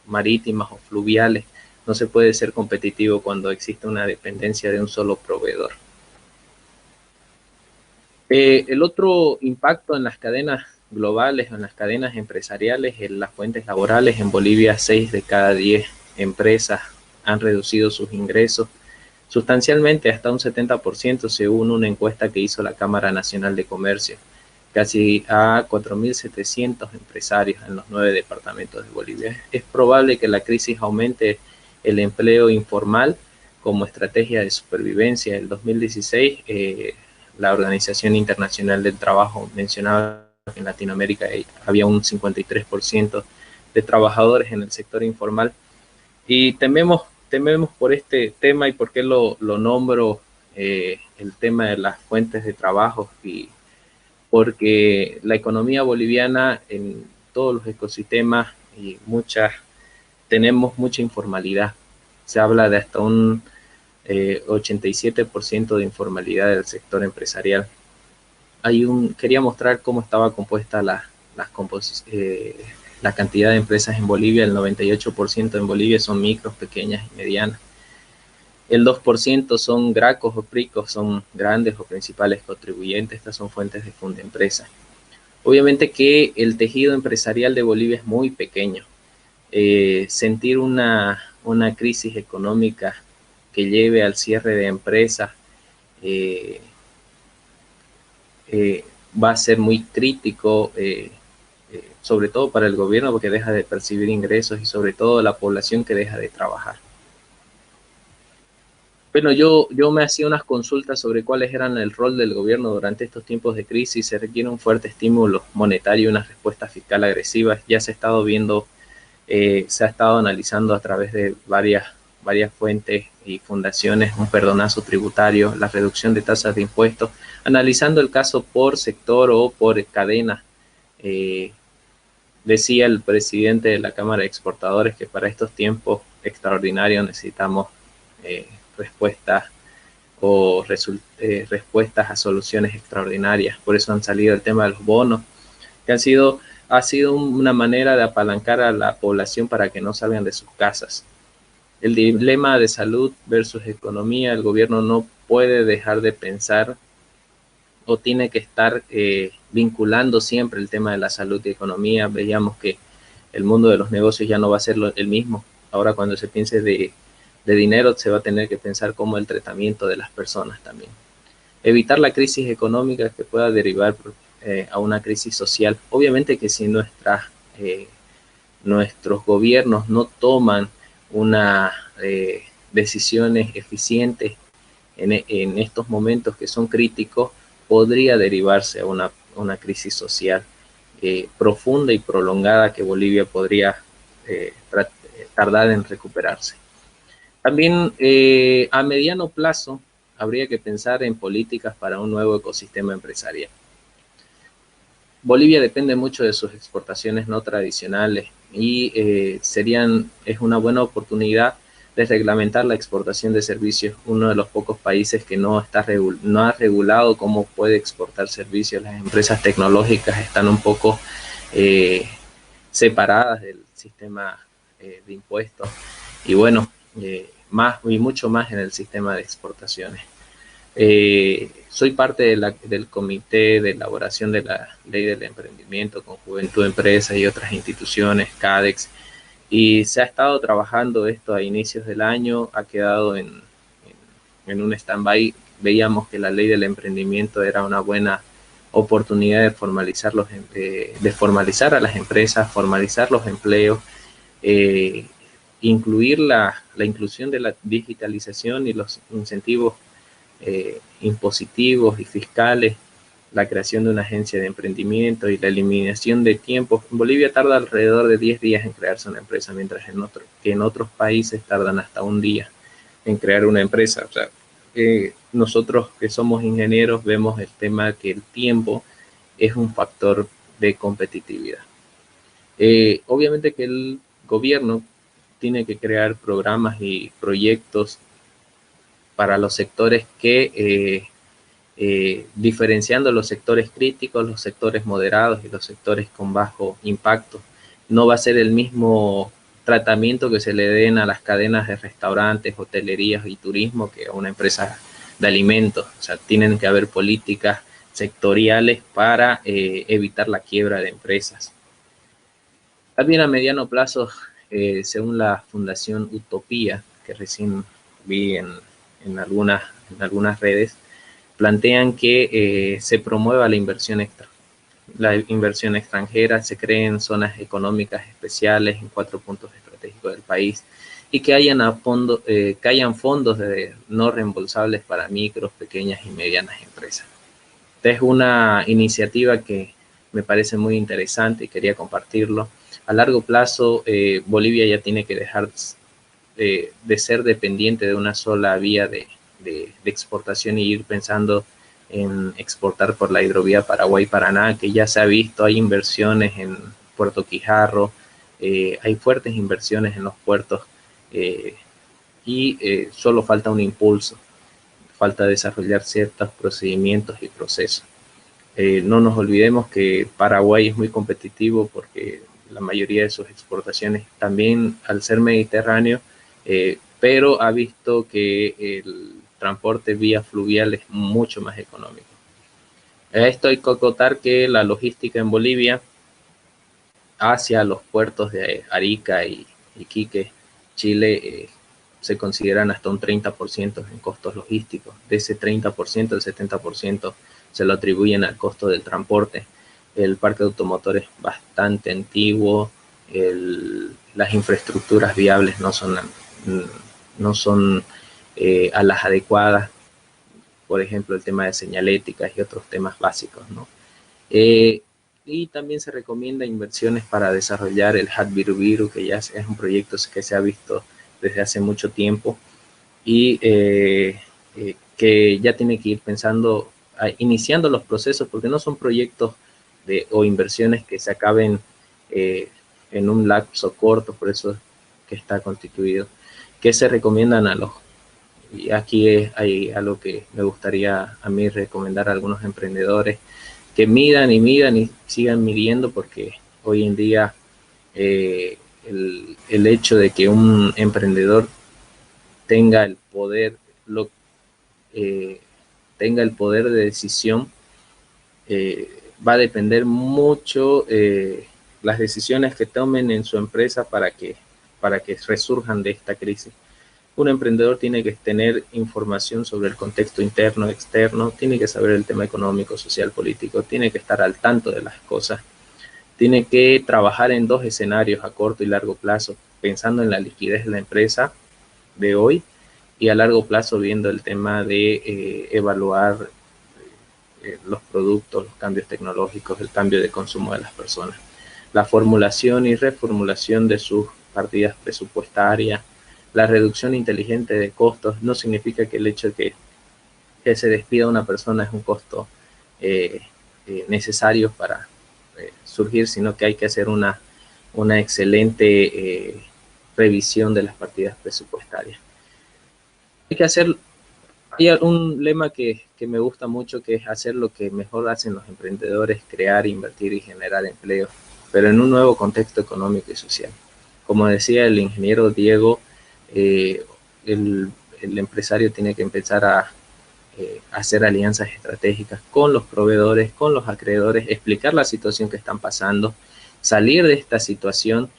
marítimas o fluviales. No se puede ser competitivo cuando existe una dependencia de un solo proveedor. El otro impacto en las cadenas globales, en las cadenas empresariales, en las fuentes laborales. En Bolivia, 6 de cada 10 empresas han reducido sus ingresos sustancialmente hasta un 70%, según una encuesta que hizo la Cámara Nacional de Comercio, casi a 4.700 empresarios en los 9 departamentos de Bolivia. Es probable que la crisis aumente el empleo informal como estrategia de supervivencia. En el 2016, la Organización Internacional del Trabajo mencionaba que en Latinoamérica había un 53% de trabajadores en el sector informal. Y tememos por este tema, y por qué lo nombro, el tema de las fuentes de trabajo, y porque la economía boliviana en todos los ecosistemas y tenemos mucha informalidad. Se habla de hasta un 87% de informalidad del sector empresarial. Quería mostrar cómo estaba compuesta la cantidad de empresas en Bolivia. El 98% en Bolivia son micros, pequeñas y medianas. El 2% son gracos o pricos, son grandes o principales contribuyentes. Estas son fuentes de Fundempresa. Obviamente que el tejido empresarial de Bolivia es muy pequeño. Sentir una crisis económica que lleve al cierre de empresas va a ser muy crítico, sobre todo para el gobierno, porque deja de percibir ingresos, y sobre todo la población que deja de trabajar. Bueno, yo me hacía unas consultas sobre cuáles eran el rol del gobierno durante estos tiempos de crisis. Se requiere un fuerte estímulo monetario y una respuesta fiscal agresiva. Ya se ha estado viendo, se ha estado analizando a través de varias fuentes y fundaciones, un perdonazo tributario, la reducción de tasas de impuestos, analizando el caso por sector o por cadena. Decía el presidente de la Cámara de Exportadores que para estos tiempos extraordinarios necesitamos respuestas a soluciones extraordinarias. Por eso han salido el tema de los bonos, que ha sido una manera de apalancar a la población para que no salgan de sus casas. El dilema de salud versus economía, el gobierno no puede dejar de pensar, o tiene que estar vinculando siempre el tema de la salud y economía. Veíamos que el mundo de los negocios ya no va a ser el mismo. Ahora, cuando se piense de dinero, se va a tener que pensar como el tratamiento de las personas también. Evitar la crisis económica que pueda derivar a una crisis social. Obviamente que si nuestros gobiernos no toman decisiones eficientes en estos momentos que son críticos, podría derivarse a una crisis social profunda y prolongada, que Bolivia podría tardar en recuperarse. También a mediano plazo habría que pensar en políticas para un nuevo ecosistema empresarial. Bolivia depende mucho de sus exportaciones no tradicionales, y es una buena oportunidad de reglamentar la exportación de servicios. Uno de los pocos países que no ha regulado cómo puede exportar servicios. Las empresas tecnológicas están un poco separadas del sistema de impuestos, y bueno, mucho más en el sistema de exportaciones. Soy parte del comité de elaboración de la ley del emprendimiento con Juventud Empresa y otras instituciones, CADEX, y se ha estado trabajando esto a inicios del año. Ha quedado en un stand-by. Veíamos que la ley del emprendimiento era una buena oportunidad de formalizar a las empresas, formalizar los empleos, incluir la inclusión de la digitalización y los incentivos impositivos y fiscales, la creación de una agencia de emprendimiento y la eliminación de tiempos. En Bolivia tarda alrededor de 10 días en crearse una empresa, mientras que en otros países tardan hasta un día en crear una empresa. O sea, nosotros que somos ingenieros vemos el tema que el tiempo es un factor de competitividad. Obviamente que el gobierno tiene que crear programas y proyectos para los sectores diferenciando los sectores críticos, los sectores moderados y los sectores con bajo impacto. No va a ser el mismo tratamiento que se le den a las cadenas de restaurantes, hotelerías y turismo que a una empresa de alimentos. O sea, tienen que haber políticas sectoriales para evitar la quiebra de empresas. También a mediano plazo, según la Fundación Utopía, que recién vi en algunas redes, plantean que se promueva la inversión extranjera, se creen zonas económicas especiales en 4 puntos estratégicos del país, y que hayan fondos no reembolsables para micros, pequeñas y medianas empresas. Esta es una iniciativa que me parece muy interesante y quería compartirlo. A largo plazo, Bolivia ya tiene que dejar de ser dependiente de una sola vía de exportación y ir pensando en exportar por la hidrovía Paraguay-Paraná, que ya se ha visto, hay inversiones en Puerto Quijarro, hay fuertes inversiones en los puertos y solo falta un impulso, falta desarrollar ciertos procedimientos y procesos. No nos olvidemos que Paraguay es muy competitivo porque la mayoría de sus exportaciones también al ser mediterráneo, pero ha visto que el transporte vía fluvial es mucho más económico. A esto hay que acotar que la logística en Bolivia hacia los puertos de Arica y Iquique, Chile, se consideran hasta un 30% en costos logísticos. De ese 30%, el 70% se lo atribuyen al costo del transporte. El parque automotor es bastante antiguo, las infraestructuras viables no son a las adecuadas, por ejemplo, el tema de señalética y otros temas básicos, ¿no? Y también se recomienda inversiones para desarrollar el Hub Biru-Biru, que ya es un proyecto que se ha visto desde hace mucho tiempo y que ya tiene que ir pensando, iniciando los procesos, porque no son proyectos o inversiones que se acaben en un lapso corto, por eso es que está constituido. ¿Qué se recomiendan a los? Y aquí hay algo que me gustaría a mí recomendar a algunos emprendedores, que midan y sigan midiendo, porque hoy en día el hecho de que un emprendedor tenga el poder, tenga el poder de decisión, va a depender mucho las decisiones que tomen en su empresa para que resurjan de esta crisis. Un emprendedor tiene que tener información sobre el contexto interno, externo, tiene que saber el tema económico, social, político, tiene que estar al tanto de las cosas, tiene que trabajar en dos escenarios a corto y largo plazo, pensando en la liquidez de la empresa de hoy y a largo plazo viendo el tema de evaluar los productos, los cambios tecnológicos, el cambio de consumo de las personas. La formulación y reformulación de sus partidas presupuestarias, la reducción inteligente de costos, no significa que el hecho de que se despida una persona es un costo necesario para surgir, sino que hay que hacer una excelente revisión de las partidas presupuestarias. Hay un lema que me gusta mucho, que es hacer lo que mejor hacen los emprendedores: crear, invertir y generar empleo, pero en un nuevo contexto económico y social. Como decía el ingeniero Diego, el empresario tiene que empezar a hacer alianzas estratégicas con los proveedores, con los acreedores, explicar la situación que están pasando, salir de esta situación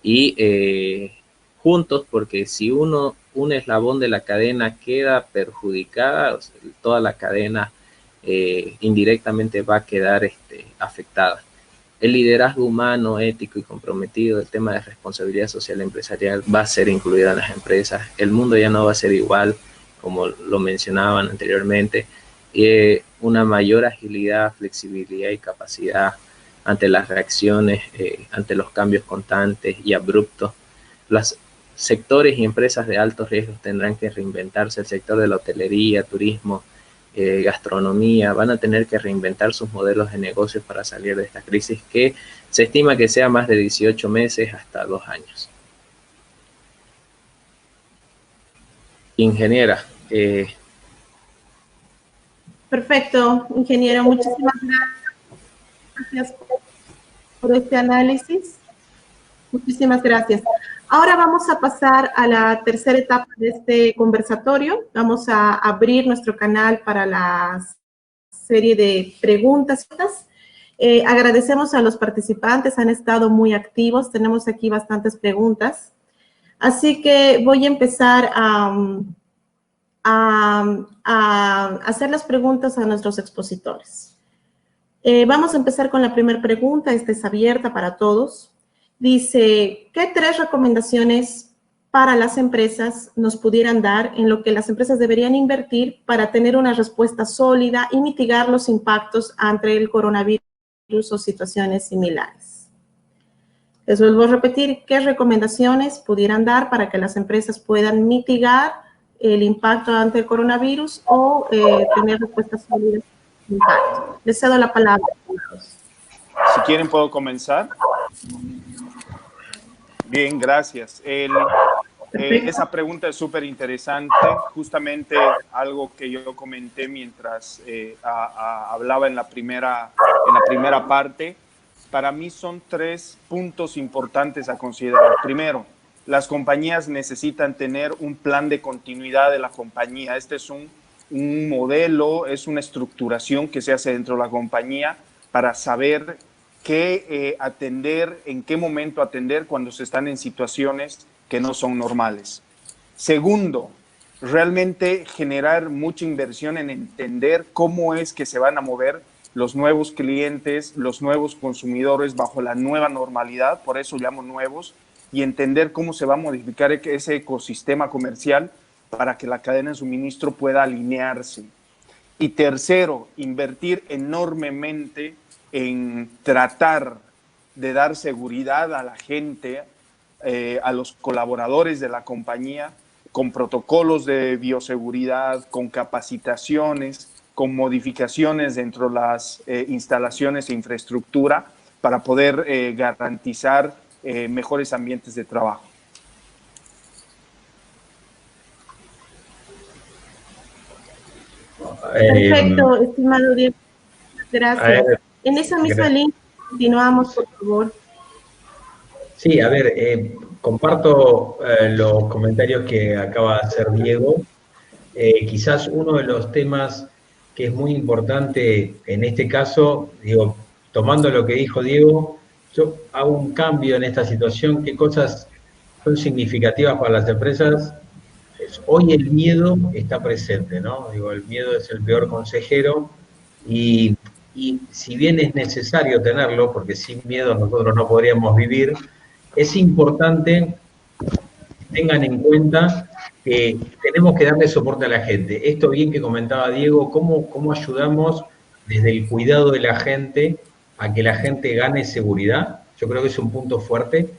y juntos, porque si un eslabón de la cadena queda perjudicada, o sea, toda la cadena indirectamente va a quedar afectada. El liderazgo humano, ético y comprometido, el tema de responsabilidad social empresarial va a ser incluida en las empresas. El mundo ya no va a ser igual, como lo mencionaban anteriormente. Una mayor agilidad, flexibilidad y capacidad ante las reacciones, ante los cambios constantes y abruptos. Los sectores y empresas de altos riesgos tendrán que reinventarse. El sector de la hotelería, turismo, gastronomía, van a tener que reinventar sus modelos de negocios para salir de esta crisis, que se estima que sea más de 18 meses hasta 2 años. Ingeniera. Perfecto, ingeniero, muchísimas gracias por este análisis. Muchísimas gracias. Ahora vamos a pasar a la tercera etapa de este conversatorio. Vamos a abrir nuestro canal para la serie de preguntas. Agradecemos a los participantes, han estado muy activos, tenemos aquí bastantes preguntas. Así que voy a empezar a hacer las preguntas a nuestros expositores. Vamos a empezar con la primera pregunta, esta es abierta para todos. Dice, ¿qué 3 recomendaciones para las empresas nos pudieran dar en lo que las empresas deberían invertir para tener una respuesta sólida y mitigar los impactos ante el coronavirus o situaciones similares. Les vuelvo a repetir, ¿qué recomendaciones pudieran dar para que las empresas puedan mitigar el impacto ante el coronavirus o tener respuestas sólidas al impacto? Les cedo la palabra. Si quieren, puedo comenzar. Bien, gracias. Esa pregunta es súper interesante, justamente algo que yo comenté mientras hablaba en la primera parte. Para mí son 3 puntos importantes a considerar. Primero, las compañías necesitan tener un plan de continuidad de la compañía. Este es un modelo, es una estructuración que se hace dentro de la compañía para saber qué atender, en qué momento atender cuando se están en situaciones que no son normales. Segundo, realmente generar mucha inversión en entender cómo es que se van a mover los nuevos clientes, los nuevos consumidores bajo la nueva normalidad, por eso llamo nuevos, y entender cómo se va a modificar ese ecosistema comercial para que la cadena de suministro pueda alinearse. Y tercero, invertir enormemente en tratar de dar seguridad a la gente, a los colaboradores de la compañía, con protocolos de bioseguridad, con capacitaciones, con modificaciones dentro de las instalaciones e infraestructura para poder garantizar mejores ambientes de trabajo. Perfecto, estimado Diego. Gracias. En esa misma línea, continuamos, por favor. Sí, a ver, comparto los comentarios que acaba de hacer Diego. Quizás uno de los temas que es muy importante en este caso, digo, tomando lo que dijo Diego, yo hago un cambio en esta situación. ¿Qué cosas son significativas para las empresas? Hoy el miedo está presente, ¿no? Digo, el miedo es el peor consejero y si bien es necesario tenerlo, porque sin miedo nosotros no podríamos vivir, es importante que tengan en cuenta que tenemos que darle soporte a la gente. Esto bien que comentaba Diego, cómo ayudamos desde el cuidado de la gente a que la gente gane seguridad. Yo creo que es un punto fuerte.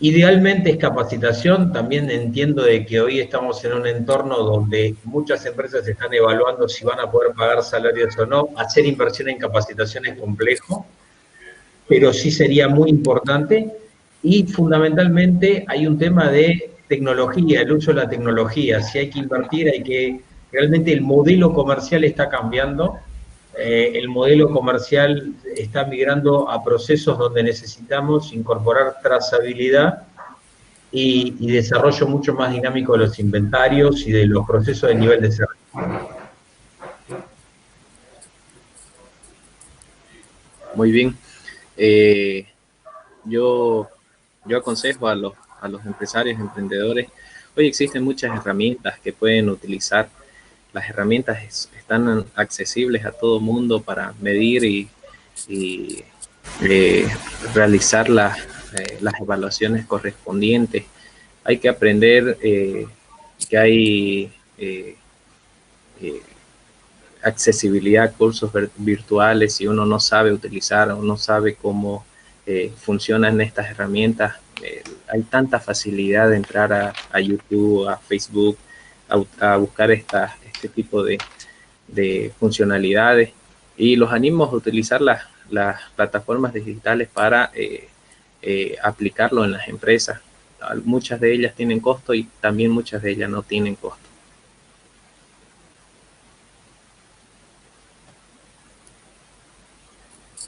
Idealmente es capacitación. También entiendo de que hoy estamos en un entorno donde muchas empresas están evaluando si van a poder pagar salarios o no. Hacer inversión en capacitación es complejo, pero sí sería muy importante. Y fundamentalmente hay un tema de tecnología, el uso de la tecnología. Si hay que invertir, realmente el modelo comercial está cambiando. El modelo comercial está migrando a procesos donde necesitamos incorporar trazabilidad y desarrollo mucho más dinámico de los inventarios y de los procesos de nivel de servicio. Muy bien. Yo aconsejo a los empresarios, emprendedores, hoy existen muchas herramientas que pueden utilizar. Las herramientas están accesibles a todo mundo para medir y realizar las evaluaciones correspondientes. Hay que aprender que hay accesibilidad a cursos virtuales. Si uno no sabe utilizar o no sabe cómo funcionan estas herramientas, hay tanta facilidad de entrar a YouTube, a Facebook, a buscar este tipo de funcionalidades, y los animo a utilizar las plataformas digitales para aplicarlo en las empresas. Muchas de ellas tienen costo y también muchas de ellas no tienen costo.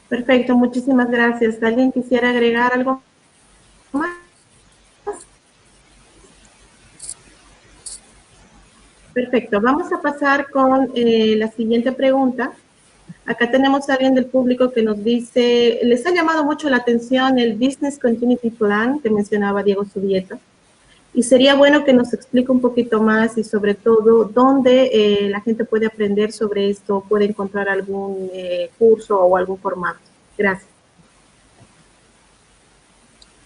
Perfecto, muchísimas gracias. ¿Alguien quisiera agregar algo más? Perfecto, vamos a pasar con la siguiente pregunta. Acá tenemos a alguien del público que nos dice, les ha llamado mucho la atención el Business Continuity Plan que mencionaba Diego Subieta, y sería bueno que nos explique un poquito más y sobre todo dónde la gente puede aprender sobre esto, puede encontrar algún curso o algún formato. Gracias.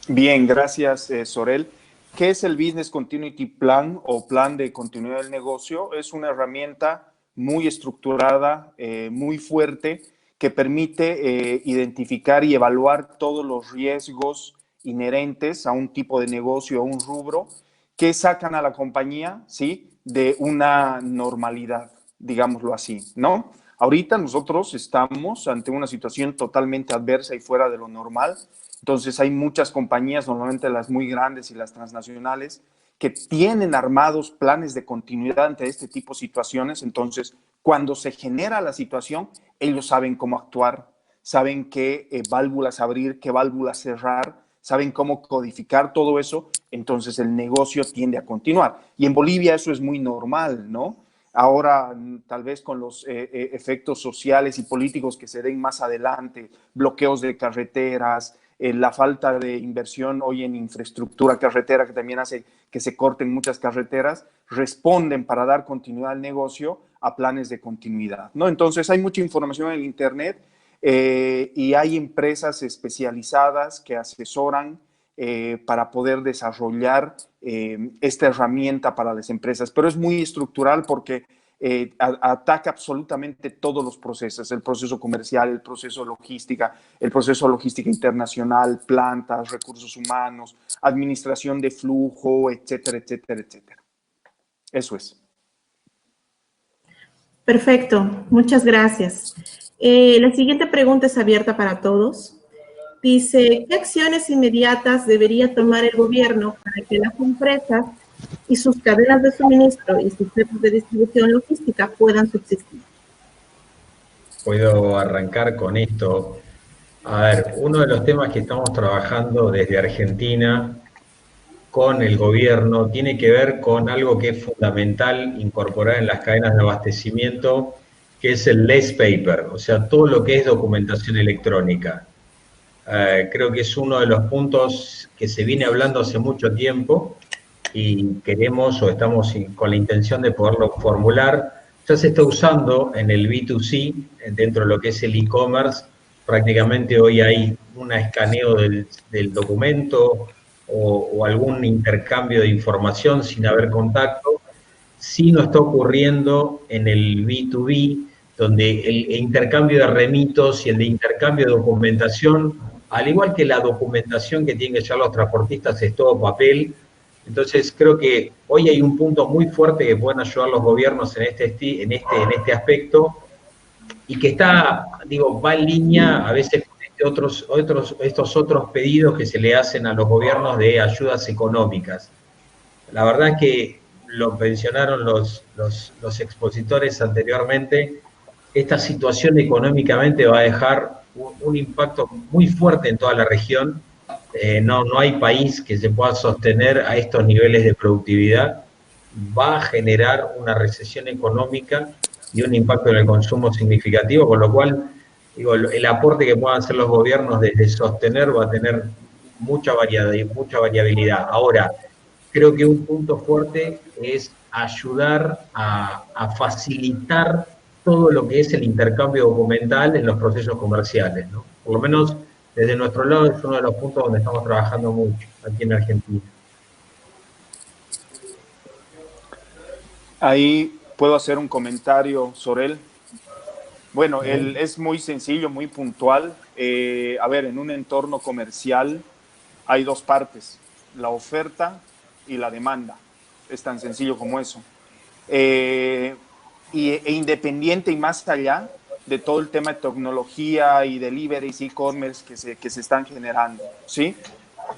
Bien, gracias, Sorel. ¿Qué es el Business Continuity Plan o plan de continuidad del negocio? Es una herramienta muy estructurada, muy fuerte, que permite identificar y evaluar todos los riesgos inherentes a un tipo de negocio, a un rubro, que sacan a la compañía, ¿sí?, de una normalidad, digámoslo así, ¿no? Ahorita nosotros estamos ante una situación totalmente adversa y fuera de lo normal. Entonces hay muchas compañías, normalmente las muy grandes y las transnacionales, que tienen armados planes de continuidad ante este tipo de situaciones. Entonces, cuando se genera la situación, ellos saben cómo actuar, saben qué válvulas abrir, qué válvulas cerrar, saben cómo codificar todo eso. Entonces, el negocio tiende a continuar. Y en Bolivia eso es muy normal, ¿no? Ahora, tal vez con los efectos sociales y políticos que se den más adelante, bloqueos de carreteras, la falta de inversión hoy en infraestructura carretera, que también hace que se corten muchas carreteras, responden para dar continuidad al negocio a planes de continuidad, ¿no? Entonces, hay mucha información en el Internet y hay empresas especializadas que asesoran para poder desarrollar esta herramienta para las empresas, pero es muy estructural porque ataca absolutamente todos los procesos, el proceso comercial, el proceso logística internacional, plantas, recursos humanos, administración de flujo, etcétera, etcétera, etcétera. Eso es. Perfecto, muchas gracias. La siguiente pregunta es abierta para todos. Dice, ¿qué acciones inmediatas debería tomar el gobierno para que las empresas y sus cadenas de suministro y sistemas de distribución logística puedan subsistir? Puedo arrancar con esto. A ver, uno de los temas que estamos trabajando desde Argentina con el gobierno tiene que ver con algo que es fundamental incorporar en las cadenas de abastecimiento, que es el less paper, o sea, todo lo que es documentación electrónica. Creo que es uno de los puntos que se viene hablando hace mucho tiempo y queremos o estamos con la intención de poderlo formular. Ya se está usando en el B2C, dentro de lo que es el e-commerce. Prácticamente hoy hay un escaneo del documento o algún intercambio de información sin haber contacto. Sí no está ocurriendo en el B2B, donde el intercambio de remitos y el de intercambio de documentación, al igual que la documentación que tienen que llevar los transportistas, es todo papel. Entonces creo que hoy hay un punto muy fuerte que pueden ayudar los gobiernos en este aspecto y que está, digo, va en línea a veces con estos otros pedidos que se le hacen a los gobiernos de ayudas económicas. La verdad es que lo mencionaron los expositores anteriormente, esta situación económicamente va a dejar un impacto muy fuerte en toda la región. No hay país que se pueda sostener a estos niveles de productividad. Va a generar una recesión económica y un impacto en el consumo significativo, con lo cual, digo, el aporte que puedan hacer los gobiernos desde sostener va a tener mucha variabilidad. Ahora, creo que un punto fuerte es ayudar a facilitar todo lo que es el intercambio documental en los procesos comerciales, ¿no? Por lo menos desde nuestro lado es uno de los puntos donde estamos trabajando mucho aquí en Argentina. Ahí puedo hacer un comentario, Sorel. Bueno, es muy sencillo, muy puntual. A ver, en un entorno comercial hay dos partes, la oferta y la demanda. Es tan sencillo como eso. E independiente y más allá de todo el tema de tecnología y deliveries, e-commerce que se están generando, ¿sí?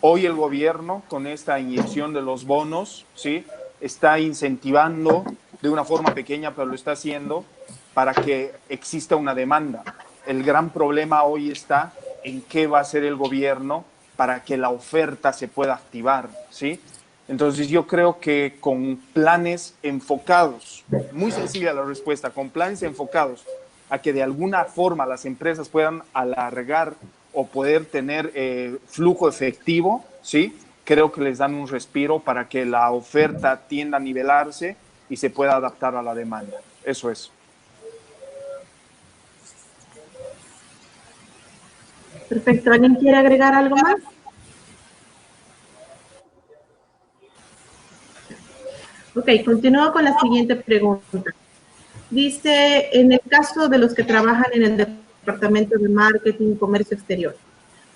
Hoy el gobierno, con esta inyección de los bonos, ¿sí?, está incentivando de una forma pequeña, pero lo está haciendo para que exista una demanda. El gran problema hoy está en qué va a hacer el gobierno para que la oferta se pueda activar, ¿sí? Entonces yo creo que con planes enfocados, muy sencilla la respuesta, con planes enfocados a que de alguna forma las empresas puedan alargar o poder tener flujo efectivo, ¿sí?, creo que les dan un respiro para que la oferta tienda a nivelarse y se pueda adaptar a la demanda. Eso es. Perfecto. ¿Alguien quiere agregar algo más? Ok, continúo con la siguiente pregunta. Dice, en el caso de los que trabajan en el departamento de marketing y comercio exterior,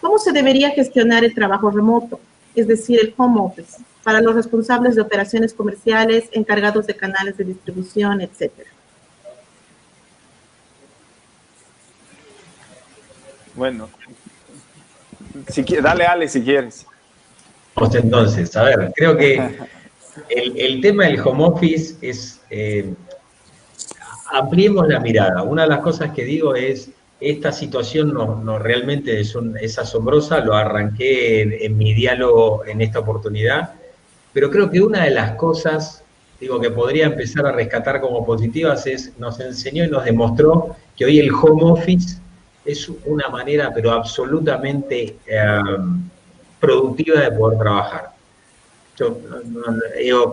¿cómo se debería gestionar el trabajo remoto, es decir, el home office, para los responsables de operaciones comerciales, encargados de canales de distribución, etcétera? Bueno, dale, Ale, si quieres. Vamos entonces, a ver, creo que el tema del home office es, ampliemos la mirada. Una de las cosas que digo es, esta situación no realmente es asombrosa, lo arranqué en mi diálogo en esta oportunidad, pero creo que una de las cosas, digo, que podría empezar a rescatar como positivas es, nos enseñó y nos demostró que hoy el home office es una manera, pero absolutamente productiva de poder trabajar.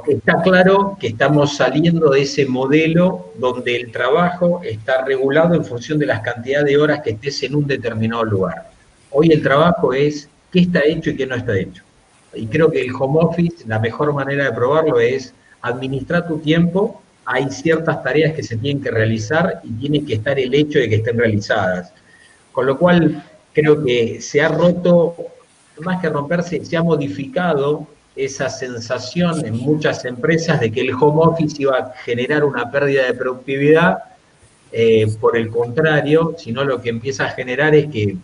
Está claro que estamos saliendo de ese modelo donde el trabajo está regulado en función de las cantidades de horas que estés en un determinado lugar. Hoy el trabajo es qué está hecho y qué no está hecho. Y creo que el home office, la mejor manera de probarlo es administrar tu tiempo. Hay ciertas tareas que se tienen que realizar y tiene que estar el hecho de que estén realizadas. Con lo cual, creo que se ha roto, más que romperse, se ha modificado esa sensación en muchas empresas de que el home office iba a generar una pérdida de productividad. Por el contrario, sino lo que empieza a generar es que,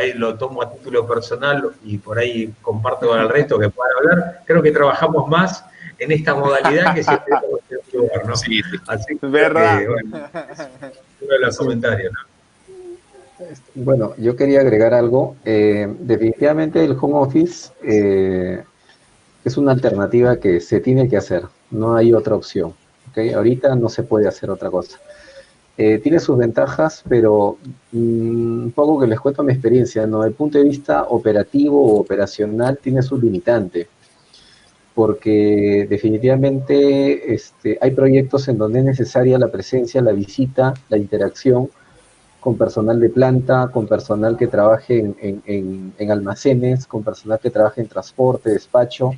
ahí lo tomo a título personal y por ahí comparto con el resto que puedan hablar, creo que trabajamos más en esta modalidad que si estuviéramos en otro lugar, ¿no? Sí, sí. Así que, ¿Verdad? bueno, es uno de los comentarios, ¿no? Bueno, yo quería agregar algo. Definitivamente el home office es una alternativa que se tiene que hacer. No hay otra opción. ¿Okay? Ahorita no se puede hacer otra cosa. Tiene sus ventajas, pero un poco que les cuento mi experiencia, ¿no? Desde el punto de vista operativo o operacional tiene su limitante, porque definitivamente hay proyectos en donde es necesaria la presencia, la visita, la interacción con personal de planta, con personal que trabaje en almacenes, con personal que trabaje en transporte, despacho,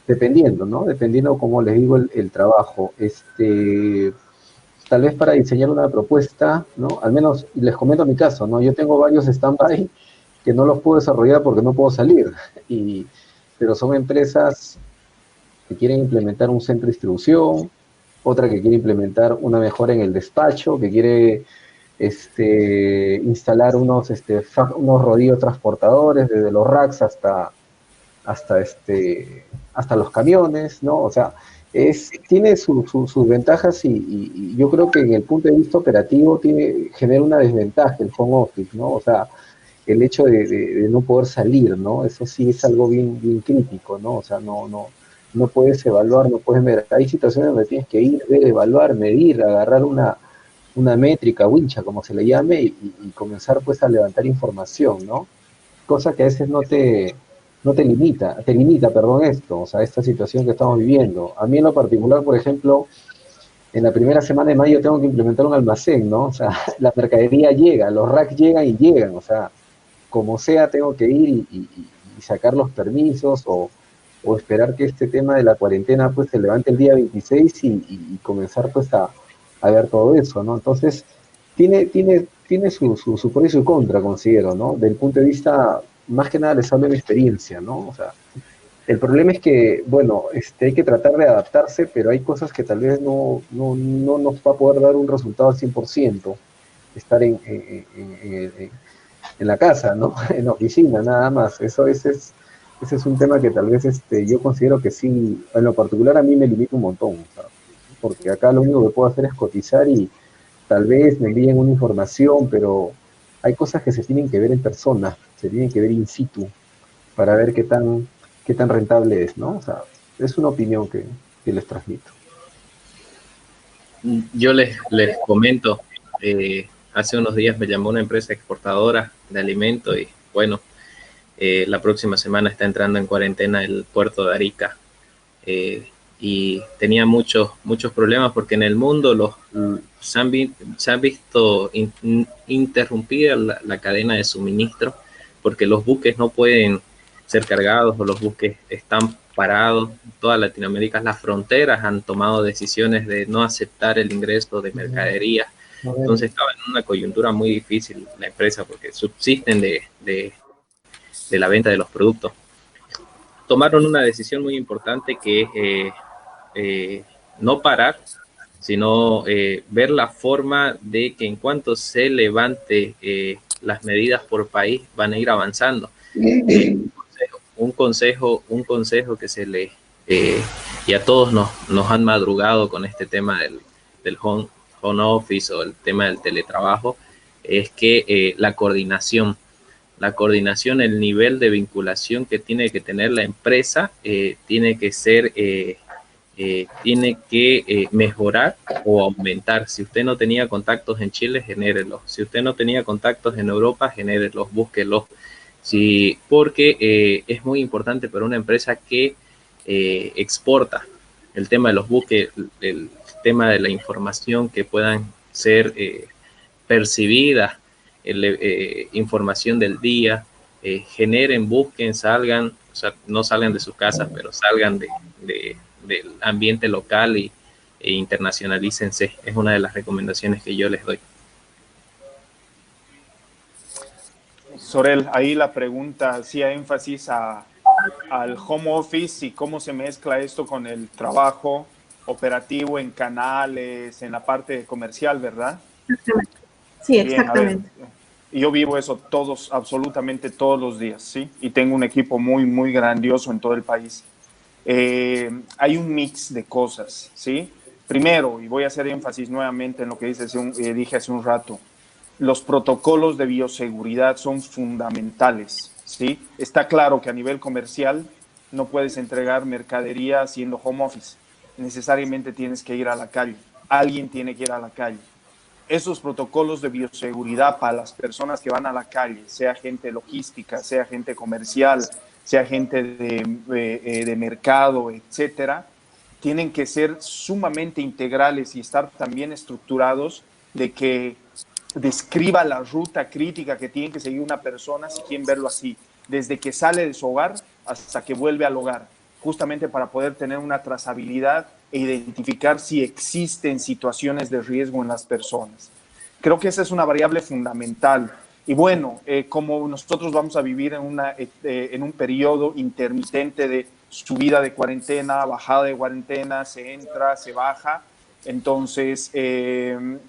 dependiendo, ¿no? Dependiendo, como les digo, el trabajo. Tal vez para diseñar una propuesta, ¿no? Al menos les comento mi caso, ¿no? Yo tengo varios stand-by que no los puedo desarrollar porque no puedo salir, pero son empresas que quieren implementar un centro de distribución, otra que quiere implementar una mejora en el despacho, que quiere instalar unos rodillos transportadores desde los racks hasta los camiones, ¿no? O sea, tiene sus ventajas y yo creo que en el punto de vista operativo genera una desventaja el home office, ¿no? O sea, el hecho de no poder salir, ¿no? Eso sí es algo bien, bien crítico, ¿no? O sea, no puedes evaluar, no puedes ver. Hay situaciones donde tienes que ir, ver, evaluar, medir, agarrar una métrica, wincha, como se le llame, y comenzar pues a levantar información, ¿no? Cosa que a veces no te limita, esto, o sea, esta situación que estamos viviendo. A mí en lo particular, por ejemplo, en la primera semana de mayo tengo que implementar un almacén, ¿no? O sea, la mercadería llega, los racks llegan, o sea, como sea tengo que ir y sacar los permisos o esperar que este tema de la cuarentena pues se levante el día 26 y comenzar pues a ver todo eso, ¿no? Entonces, tiene su pro y su contra, considero, ¿no? Del punto de vista, más que nada les hablo de mi experiencia, ¿no? O sea, el problema es que, bueno, hay que tratar de adaptarse, pero hay cosas que tal vez no nos va a poder dar un resultado al 100%, estar en la casa, ¿no? En la oficina, nada más. Ese es un tema que tal vez yo considero que sí, en lo particular a mí me limita un montón, ¿sabes? Porque acá lo único que puedo hacer es cotizar y tal vez me envíen una información, pero hay cosas que se tienen que ver en persona, se tienen que ver in situ, para ver qué tan rentable es, ¿no? O sea, es una opinión que les transmito. Yo les comento, hace unos días me llamó una empresa exportadora de alimentos y bueno, la próxima semana está entrando en cuarentena el puerto de Arica. Y tenía muchos problemas porque en el mundo se han visto interrumpida la cadena de suministro porque los buques no pueden ser cargados o los buques están parado. Toda Latinoamérica, las fronteras han tomado decisiones de no aceptar el ingreso de mercadería. Entonces estaba en una coyuntura muy difícil la empresa porque subsisten de la venta de los productos. Tomaron una decisión muy importante que es no parar, sino ver la forma de que en cuanto se levante las medidas por país van a ir avanzando. Un consejo que se le y a todos nos han madrugado con este tema del home office o el tema del teletrabajo, es que la coordinación, el nivel de vinculación que tiene que tener la empresa tiene que ser, tiene que mejorar o aumentar. Si usted no tenía contactos en Chile, genérelos. Si usted no tenía contactos en Europa, genérelos, búsquelos. Sí, porque es muy importante para una empresa que exporta el tema de los buques, el tema de la información que puedan ser percibidas, información del día, generen, busquen, salgan, o sea, no salgan de sus casas, pero salgan del ambiente local e internacionalícense. Es una de las recomendaciones que yo les doy. Sorel, ahí la pregunta hacía énfasis al home office y cómo se mezcla esto con el trabajo operativo en canales, en la parte comercial, ¿verdad? Sí, exactamente. Bien, y yo vivo eso absolutamente todos los días, ¿sí? Y tengo un equipo muy, muy grandioso en todo el país. Hay un mix de cosas, ¿sí? Primero, y voy a hacer énfasis nuevamente en lo que dije hace un rato, los protocolos de bioseguridad son fundamentales, ¿sí? Está claro que a nivel comercial no puedes entregar mercadería haciendo home office. Necesariamente tienes que ir a la calle. Alguien tiene que ir a la calle. Esos protocolos de bioseguridad para las personas que van a la calle, sea gente logística, sea gente comercial, sea gente de mercado, etcétera, tienen que ser sumamente integrales y estar también estructurados de que describa la ruta crítica que tiene que seguir una persona, si quieren verlo así, desde que sale de su hogar hasta que vuelve al hogar, justamente para poder tener una trazabilidad e identificar si existen situaciones de riesgo en las personas. Creo que esa es una variable fundamental. Y bueno, como nosotros vamos a vivir en un periodo intermitente de subida de cuarentena, bajada de cuarentena, se entra, se baja, entonces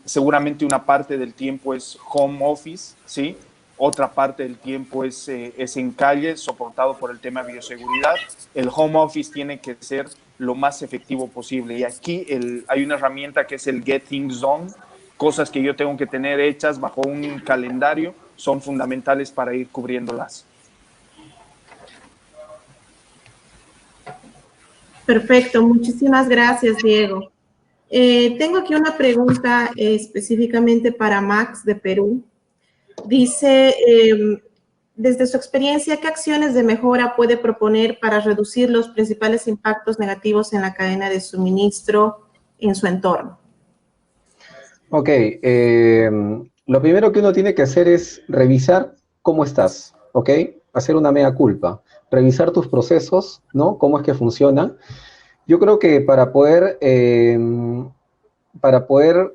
seguramente una parte del tiempo es home office, ¿sí? Otra parte del tiempo es en calle, soportado por el tema de bioseguridad. El home office tiene que ser lo más efectivo posible. Y aquí hay una herramienta que es el Get Things Done, cosas que yo tengo que tener hechas bajo un calendario, son fundamentales para ir cubriéndolas. Perfecto, muchísimas gracias, Diego. Tengo aquí una pregunta específicamente para Max de Perú. Dice, desde su experiencia, ¿qué acciones de mejora puede proponer para reducir los principales impactos negativos en la cadena de suministro en su entorno? Ok, lo primero que uno tiene que hacer es revisar cómo estás, ¿ok? Hacer una mea culpa, revisar tus procesos, ¿no? Cómo es que funcionan. Yo creo que para poder,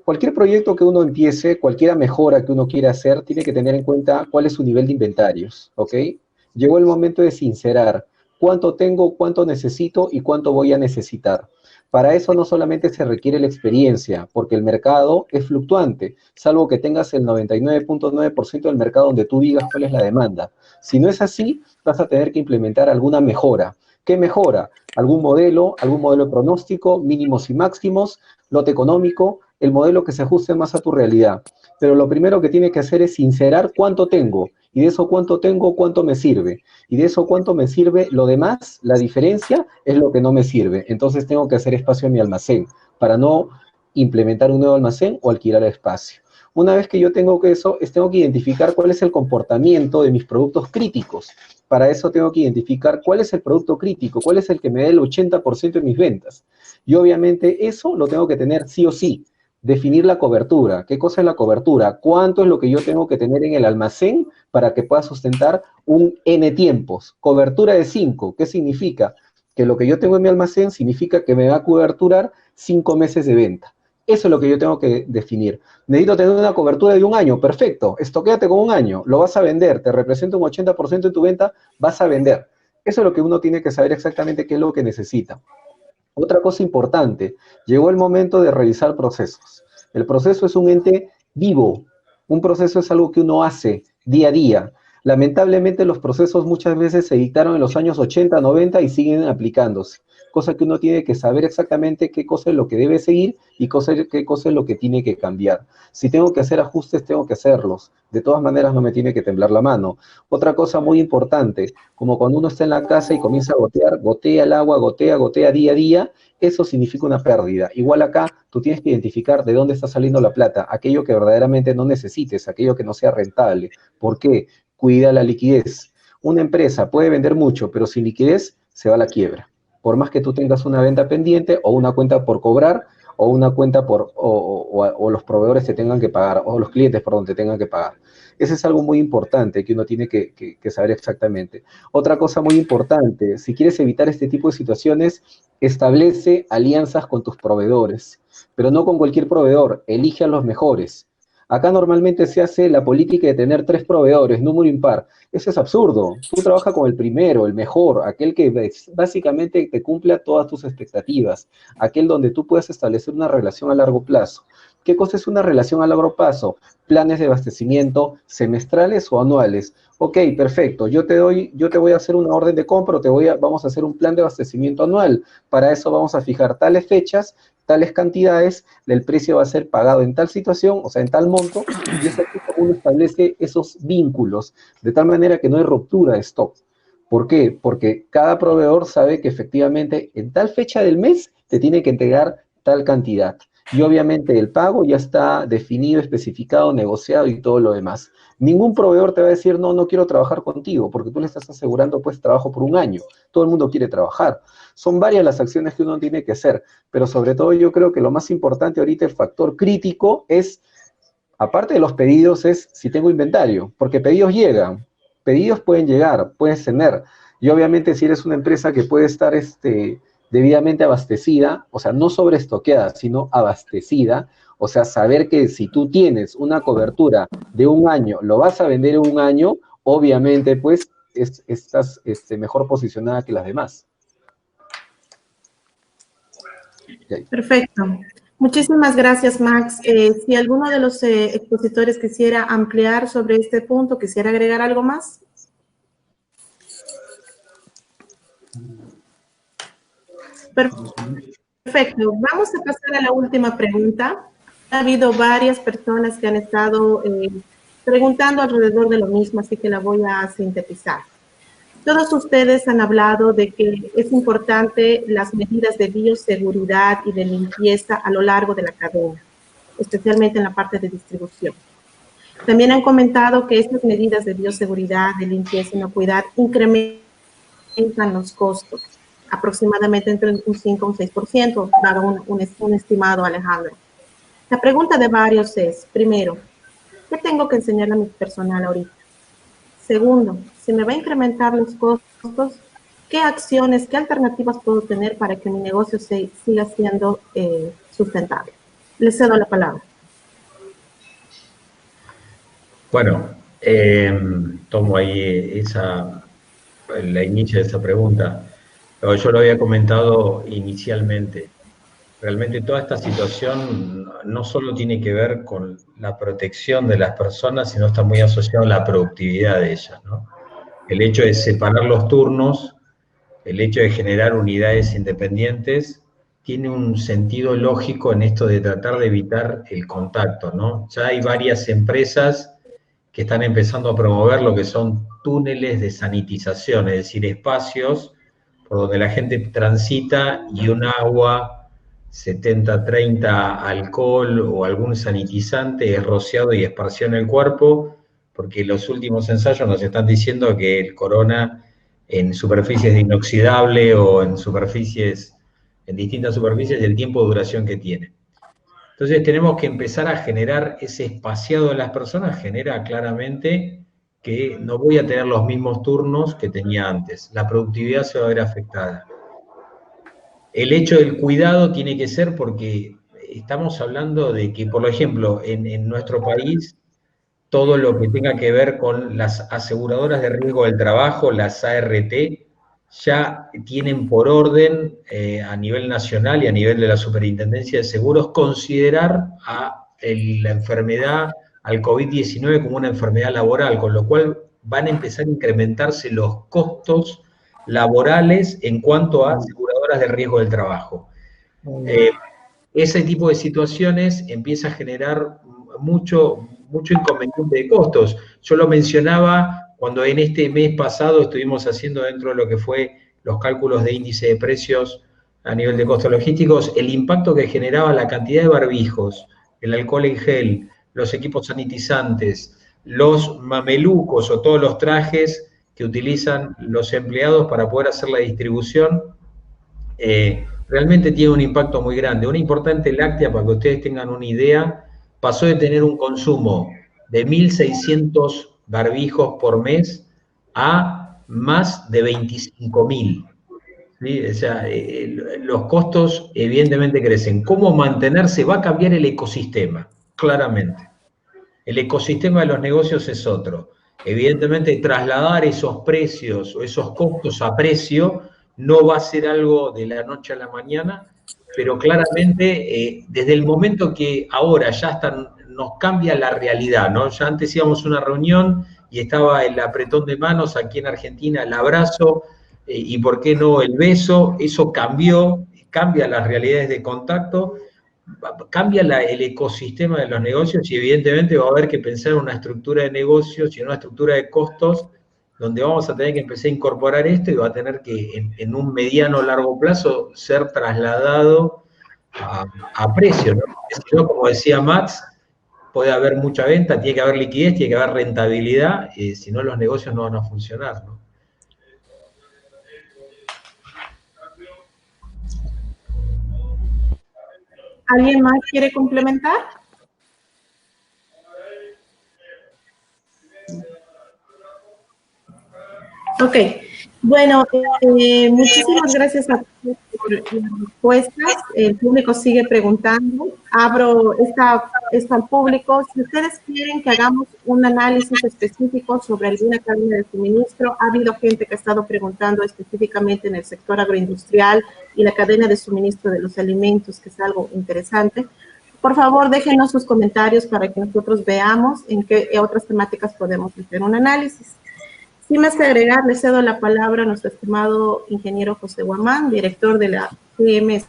cualquier proyecto que uno empiece, cualquier mejora que uno quiera hacer, tiene que tener en cuenta cuál es su nivel de inventarios, ¿ok? Llegó el momento de sincerar cuánto tengo, cuánto necesito y cuánto voy a necesitar. Para eso no solamente se requiere la experiencia, porque el mercado es fluctuante, salvo que tengas el 99.9% del mercado donde tú digas cuál es la demanda. Si no es así, vas a tener que implementar alguna mejora. ¿Qué mejora? Algún modelo de pronóstico, mínimos y máximos, lote económico, el modelo que se ajuste más a tu realidad. Pero lo primero que tiene que hacer es sincerar cuánto tengo, y de eso cuánto tengo, cuánto me sirve. Y de eso cuánto me sirve, lo demás, la diferencia, es lo que no me sirve. Entonces tengo que hacer espacio en mi almacén, para no implementar un nuevo almacén o alquilar espacio. Una vez que yo tengo eso, tengo que identificar cuál es el comportamiento de mis productos críticos. Para eso tengo que identificar cuál es el producto crítico, cuál es el que me da el 80% de mis ventas. Y obviamente eso lo tengo que tener sí o sí. Definir la cobertura. ¿Qué cosa es la cobertura? ¿Cuánto es lo que yo tengo que tener en el almacén para que pueda sustentar un N tiempos? Cobertura de 5. ¿Qué significa? que lo que yo tengo en mi almacén significa que me va a coberturar 5 meses de venta. Eso es lo que yo tengo que definir. Necesito tener una cobertura de un año, perfecto, estoquéate con un año, lo vas a vender, te representa un 80% de tu venta, vas a vender. Eso es lo que uno tiene que saber exactamente qué es lo que necesita. Otra cosa importante, llegó el momento de revisar procesos. El proceso es un ente vivo, un proceso es algo que uno hace día a día. Lamentablemente los procesos muchas veces se dictaron en los años 80, 90 y siguen aplicándose, cosa que uno tiene que saber exactamente qué cosa es lo que debe seguir y qué cosa es lo que tiene que cambiar. Si tengo que hacer ajustes, tengo que hacerlos. De todas maneras no me tiene que temblar la mano. Otra cosa muy importante, como cuando uno está en la casa y comienza a gotear, gotea el agua, gotea, gotea día a día, eso significa una pérdida. Igual acá tú tienes que identificar de dónde está saliendo la plata, aquello que verdaderamente no necesites, aquello que no sea rentable. ¿Por qué? Cuida la liquidez. Una empresa puede vender mucho, pero sin liquidez se va a la quiebra. Por más que tú tengas una venta pendiente o una cuenta por cobrar o una cuenta o los proveedores te tengan que pagar o los clientes, perdón, te tengan que pagar. Ese es algo muy importante que uno tiene que saber exactamente. Otra cosa muy importante, si quieres evitar este tipo de situaciones, establece alianzas con tus proveedores, pero no con cualquier proveedor, elige a los mejores. Acá normalmente se hace la política de tener 3 proveedores, número impar. Eso es absurdo. Tú trabajas con el primero, el mejor, aquel que básicamente te cumpla todas tus expectativas, aquel donde tú puedes establecer una relación a largo plazo. ¿Qué cosa es una relación a largo plazo? Planes de abastecimiento semestrales o anuales. Ok, perfecto, yo te voy a hacer una orden de compra o vamos a hacer un plan de abastecimiento anual. Para eso vamos a fijar tales fechas, tales cantidades, el precio va a ser pagado en tal situación, o sea, en tal monto, y es aquí como uno establece esos vínculos, de tal manera que no hay ruptura de stock. ¿Por qué? Porque cada proveedor sabe que efectivamente en tal fecha del mes te tiene que entregar tal cantidad. Y obviamente el pago ya está definido, especificado, negociado y todo lo demás. Ningún proveedor te va a decir, no, no quiero trabajar contigo, porque tú le estás asegurando pues trabajo por un año. Todo el mundo quiere trabajar. Son varias las acciones que uno tiene que hacer, pero sobre todo yo creo que lo más importante ahorita, el factor crítico es, aparte de los pedidos, es si tengo inventario, porque pedidos llegan, pedidos pueden llegar, puedes tener, y obviamente si eres una empresa que puede estar debidamente abastecida, o sea, no sobreestoqueada, sino abastecida, o sea, saber que si tú tienes una cobertura de un año, lo vas a vender en un año, obviamente pues estás mejor posicionada que las demás. Perfecto. Muchísimas gracias, Max. Si alguno de los expositores quisiera ampliar sobre este punto, quisiera agregar algo más. Perfecto. Vamos a pasar a la última pregunta. Ha habido varias personas que han estado preguntando alrededor de lo mismo, así que la voy a sintetizar. Todos ustedes han hablado de que es importante las medidas de bioseguridad y de limpieza a lo largo de la cadena, especialmente en la parte de distribución. También han comentado que estas medidas de bioseguridad, de limpieza y inocuidad incrementan los costos, aproximadamente entre un 5 o un 6%, dado un estimado, Alejandro. La pregunta de varios es, primero, ¿qué tengo que enseñarle a mi personal ahorita? Segundo, si me va a incrementar los costos, ¿qué acciones, qué alternativas puedo tener para que mi negocio siga siendo sustentable? Les cedo la palabra. Bueno, tomo ahí la inicio de esa pregunta. Yo lo había comentado inicialmente. Realmente toda esta situación no solo tiene que ver con la protección de las personas, sino está muy asociado a la productividad de ellas, ¿no? El hecho de separar los turnos, el hecho de generar unidades independientes, tiene un sentido lógico en esto de tratar de evitar el contacto, ¿no? Ya hay varias empresas que están empezando a promover lo que son túneles de sanitización, es decir, espacios por donde la gente transita y un agua 70-30 alcohol o algún sanitizante es rociado y esparcido en el cuerpo, porque los últimos ensayos nos están diciendo que el corona en superficies de inoxidable o en distintas superficies, el tiempo de duración que tiene. Entonces tenemos que empezar a generar ese espaciado de las personas, genera claramente que no voy a tener los mismos turnos que tenía antes. La productividad se va a ver afectada. el hecho del cuidado tiene que ser porque estamos hablando de que, por ejemplo, en nuestro país, todo lo que tenga que ver con las aseguradoras de riesgo del trabajo, las ART, ya tienen por orden a nivel nacional y a nivel de la Superintendencia de Seguros considerar a la enfermedad, al COVID-19 como una enfermedad laboral, con lo cual van a empezar a incrementarse los costos laborales en cuanto a aseguradoras de riesgo del trabajo. Ese tipo de situaciones empieza a generar mucho inconveniente de costos. Yo lo mencionaba cuando en este mes pasado estuvimos haciendo dentro de lo que fue los cálculos de índice de precios a nivel de costos logísticos, el impacto que generaba la cantidad de barbijos, el alcohol en gel, los equipos sanitizantes, los mamelucos o todos los trajes que utilizan los empleados para poder hacer la distribución, realmente tiene un impacto muy grande. Una importante láctea, para que ustedes tengan una idea, pasó de tener un consumo de 1.600 barbijos por mes a más de 25.000. ¿Sí? O sea, los costos evidentemente crecen. ¿Cómo mantenerse? Va a cambiar el ecosistema, claramente. El ecosistema de los negocios es otro. Evidentemente, trasladar esos precios o esos costos a precio no va a ser algo de la noche a la mañana, pero claramente desde el momento que ahora ya nos cambia la realidad, ¿no? Ya antes íbamos a una reunión y estaba el apretón de manos, aquí en Argentina el abrazo y por qué no el beso, eso cambia las realidades de contacto, cambia el ecosistema de los negocios y evidentemente va a haber que pensar en una estructura de negocios y en una estructura de costos donde vamos a tener que empezar a incorporar esto y va a tener que en un mediano o largo plazo ser trasladado a precio, ¿no? Si no, como decía Max, puede haber mucha venta, tiene que haber liquidez, tiene que haber rentabilidad, si no los negocios no van a funcionar, ¿no? ¿Alguien más quiere complementar? Ok, bueno, muchísimas gracias a todos por las respuestas. El público sigue preguntando. Abro esto al público. Si ustedes quieren que hagamos un análisis específico sobre alguna cadena de suministro, ha habido gente que ha estado preguntando específicamente en el sector agroindustrial y la cadena de suministro de los alimentos, que es algo interesante. Por favor, déjenos sus comentarios para que nosotros veamos en qué otras temáticas podemos hacer un análisis. Sin más que agregar, le cedo la palabra a nuestro estimado ingeniero José Guamán, director de la GM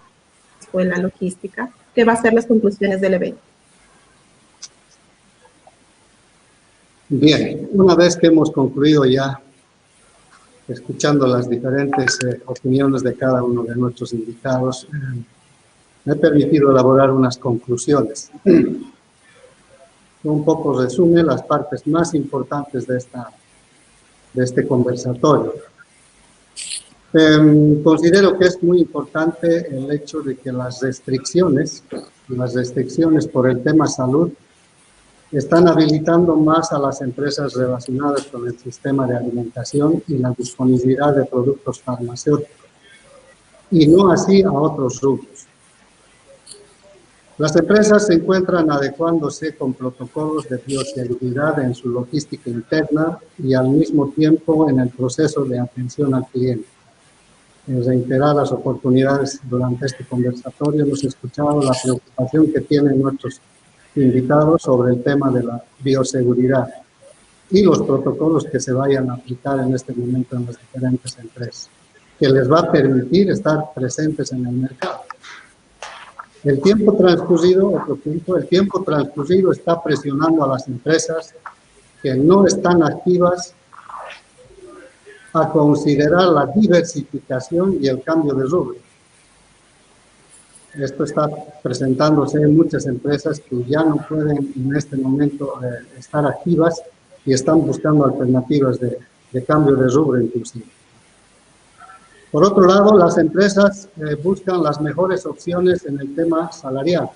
Escuela Logística, que va a hacer las conclusiones del evento. Bien, una vez que hemos concluido ya escuchando las diferentes opiniones de cada uno de nuestros invitados, me he permitido elaborar unas conclusiones. Un poco resume las partes más importantes de este conversatorio. Considero que es muy importante el hecho de que las restricciones por el tema salud están habilitando más a las empresas relacionadas con el sistema de alimentación y la disponibilidad de productos farmacéuticos, y no así a otros rubros. Las empresas se encuentran adecuándose con protocolos de bioseguridad en su logística interna y al mismo tiempo en el proceso de atención al cliente. En reiteradas oportunidades durante este conversatorio hemos escuchado la preocupación que tienen nuestros invitados sobre el tema de la bioseguridad y los protocolos que se vayan a aplicar en este momento en las diferentes empresas, que les va a permitir estar presentes en el mercado. El tiempo transcurrido, otro punto, el tiempo transcurrido está presionando a las empresas que no están activas a considerar la diversificación y el cambio de rubro. Esto está presentándose en muchas empresas que ya no pueden en este momento estar activas y están buscando alternativas de cambio de rubro inclusive. Por otro lado, las empresas buscan las mejores opciones en el tema salarial.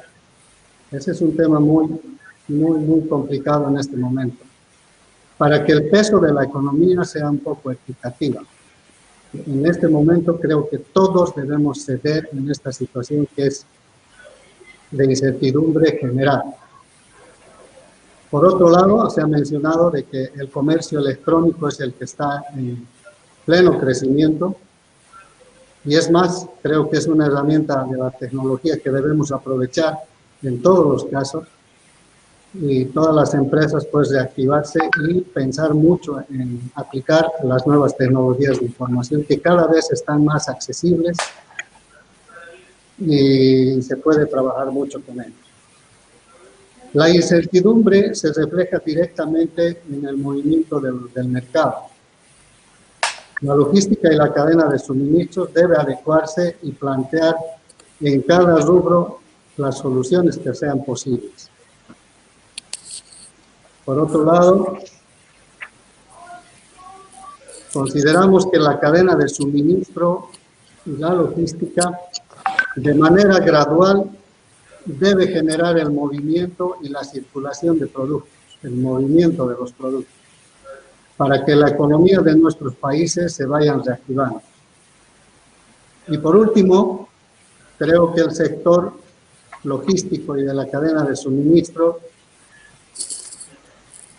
Ese es un tema muy complicado en este momento. Para que el peso de la economía sea un poco equitativa. En este momento creo que todos debemos ceder en esta situación que es de incertidumbre general. Por otro lado, se ha mencionado de que el comercio electrónico es el que está en pleno crecimiento, y es más, creo que es una herramienta de la tecnología que debemos aprovechar en todos los casos, y todas las empresas pues reactivarse y pensar mucho en aplicar las nuevas tecnologías de información que cada vez están más accesibles y se puede trabajar mucho con ellos. La incertidumbre se refleja directamente en el movimiento del mercado. La logística y la cadena de suministros debe adecuarse y plantear en cada rubro las soluciones que sean posibles. Por otro lado, consideramos que la cadena de suministro y la logística, de manera gradual, debe generar el movimiento y la circulación de productos, el movimiento de los productos, para que la economía de nuestros países se vayan reactivando. Y por último, creo que el sector logístico y de la cadena de suministro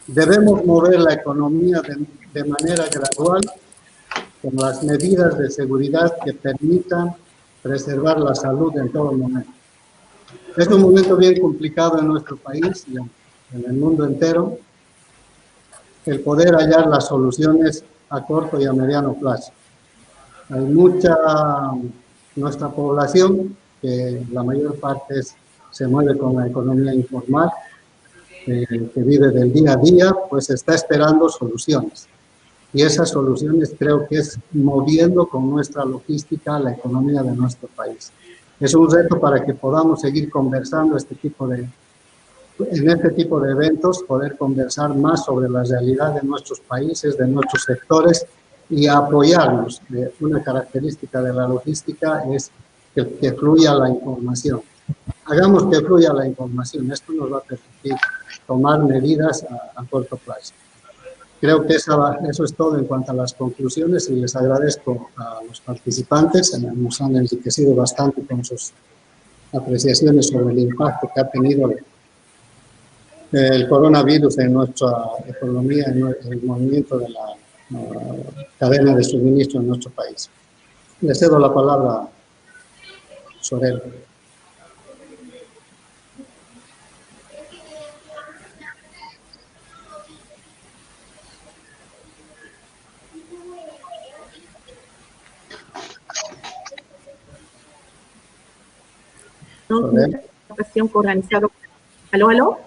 debemos mover la economía de manera gradual con las medidas de seguridad que permitan preservar la salud en todo momento. Es un momento bien complicado en nuestro país y en el mundo entero el poder hallar las soluciones a corto y a mediano plazo. Hay nuestra población, que la mayor parte se mueve con la economía informal, que vive del día a día, pues está esperando soluciones. Y esas soluciones creo que es moviendo con nuestra logística la economía de nuestro país. Es un reto para que podamos seguir conversando en este tipo de eventos, poder conversar más sobre la realidad de nuestros países, de nuestros sectores y apoyarnos. Una característica de la logística es que fluya la información. Hagamos que fluya la información. Esto nos va a permitir tomar medidas a corto plazo. Creo que eso es todo en cuanto a las conclusiones y les agradezco a los participantes. Nos han enriquecido bastante con sus apreciaciones sobre el impacto que ha tenido el coronavirus en nuestra economía, en el movimiento de la cadena de suministro en nuestro país. Le cedo la palabra a Sorel. Una ocasión organizado. ¿Aló, aló?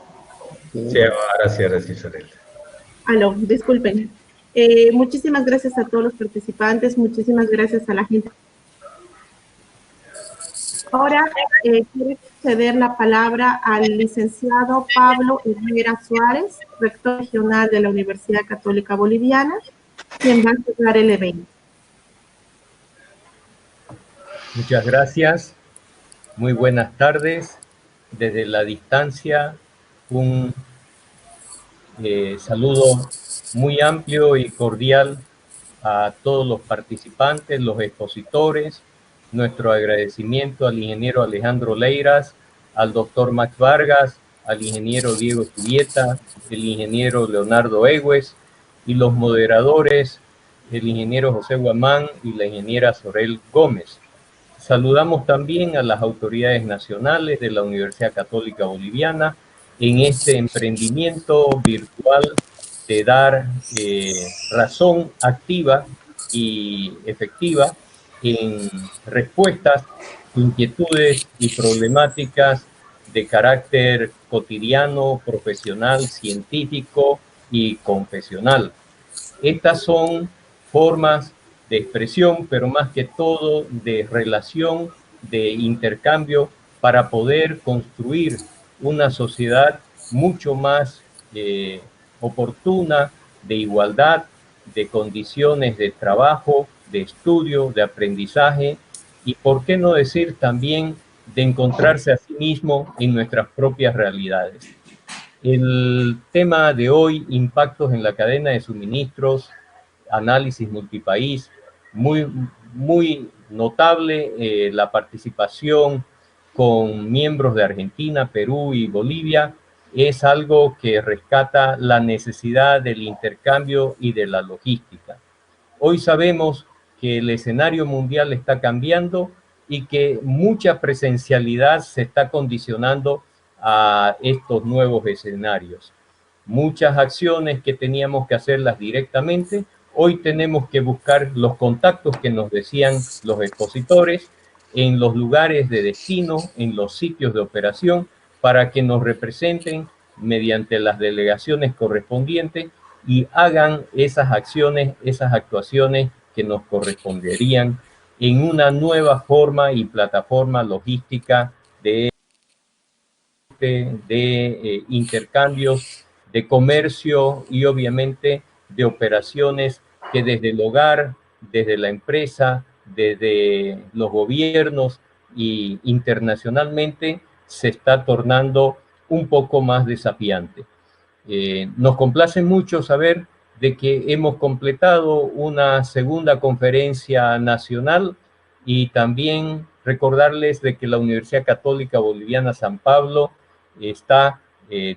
Sí, ahora sí, Sorel. Aló, disculpen. Muchísimas gracias a todos los participantes, muchísimas gracias a la gente. Ahora quiero ceder la palabra al licenciado Pablo Herrera Suárez, rector regional de la Universidad Católica Boliviana, quien va a cerrar el evento. Muchas gracias. Muy buenas tardes. Desde la distancia, un saludo muy amplio y cordial a todos los participantes, los expositores. Nuestro agradecimiento al ingeniero Alejandro Leiras, al doctor Max Vargas, al ingeniero Diego Zubieta, el ingeniero Leonardo Egues y los moderadores, el ingeniero José Guamán y la ingeniera Sorel Gómez. Saludamos también a las autoridades nacionales de la Universidad Católica Boliviana en este emprendimiento virtual de dar razón activa y efectiva en respuestas, inquietudes y problemáticas de carácter cotidiano, profesional, científico y confesional. Estas son formas de expresión, pero más que todo de relación, de intercambio, para poder construir una sociedad mucho más oportuna, de igualdad, de condiciones de trabajo, de estudio, de aprendizaje y, por qué no decir, también de encontrarse a sí mismo en nuestras propias realidades. El tema de hoy, impactos en la cadena de suministros, análisis multipaís, muy notable la participación con miembros de Argentina, Perú y Bolivia. Es algo que rescata la necesidad del intercambio y de la logística. Hoy sabemos que el escenario mundial está cambiando y que mucha presencialidad se está condicionando a estos nuevos escenarios. Muchas acciones que teníamos que hacerlas directamente, hoy tenemos que buscar los contactos que nos decían los expositores en los lugares de destino, en los sitios de operación, para que nos representen mediante las delegaciones correspondientes y hagan esas acciones, esas actuaciones que nos corresponderían en una nueva forma y plataforma logística de intercambios, de comercio y obviamente de operaciones que desde el hogar, desde la empresa, desde los gobiernos y internacionalmente se está tornando un poco más desafiante. Nos complace mucho saber de que hemos completado una segunda conferencia nacional y también recordarles de que la Universidad Católica Boliviana San Pablo está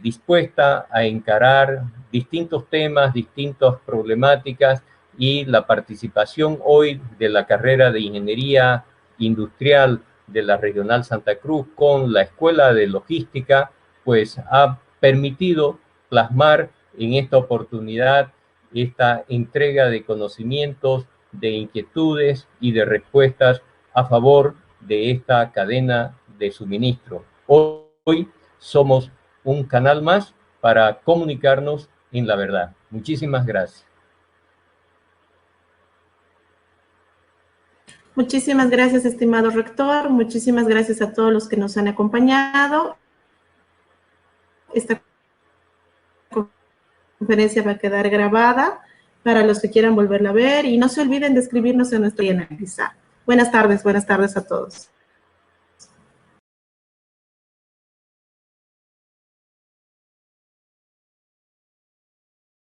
dispuesta a encarar distintos temas, distintas problemáticas y la participación hoy de la carrera de Ingeniería Industrial de la Regional Santa Cruz con la Escuela de Logística, pues ha permitido plasmar en esta oportunidad esta entrega de conocimientos, de inquietudes y de respuestas a favor de esta cadena de suministro. Hoy somos un canal más para comunicarnos en la verdad. Muchísimas gracias. Muchísimas gracias, estimado rector. Muchísimas gracias a todos los que nos han acompañado. Esta conferencia va a quedar grabada para los que quieran volverla a ver y no se olviden de escribirnos en nuestro y analizar. Buenas tardes a todos.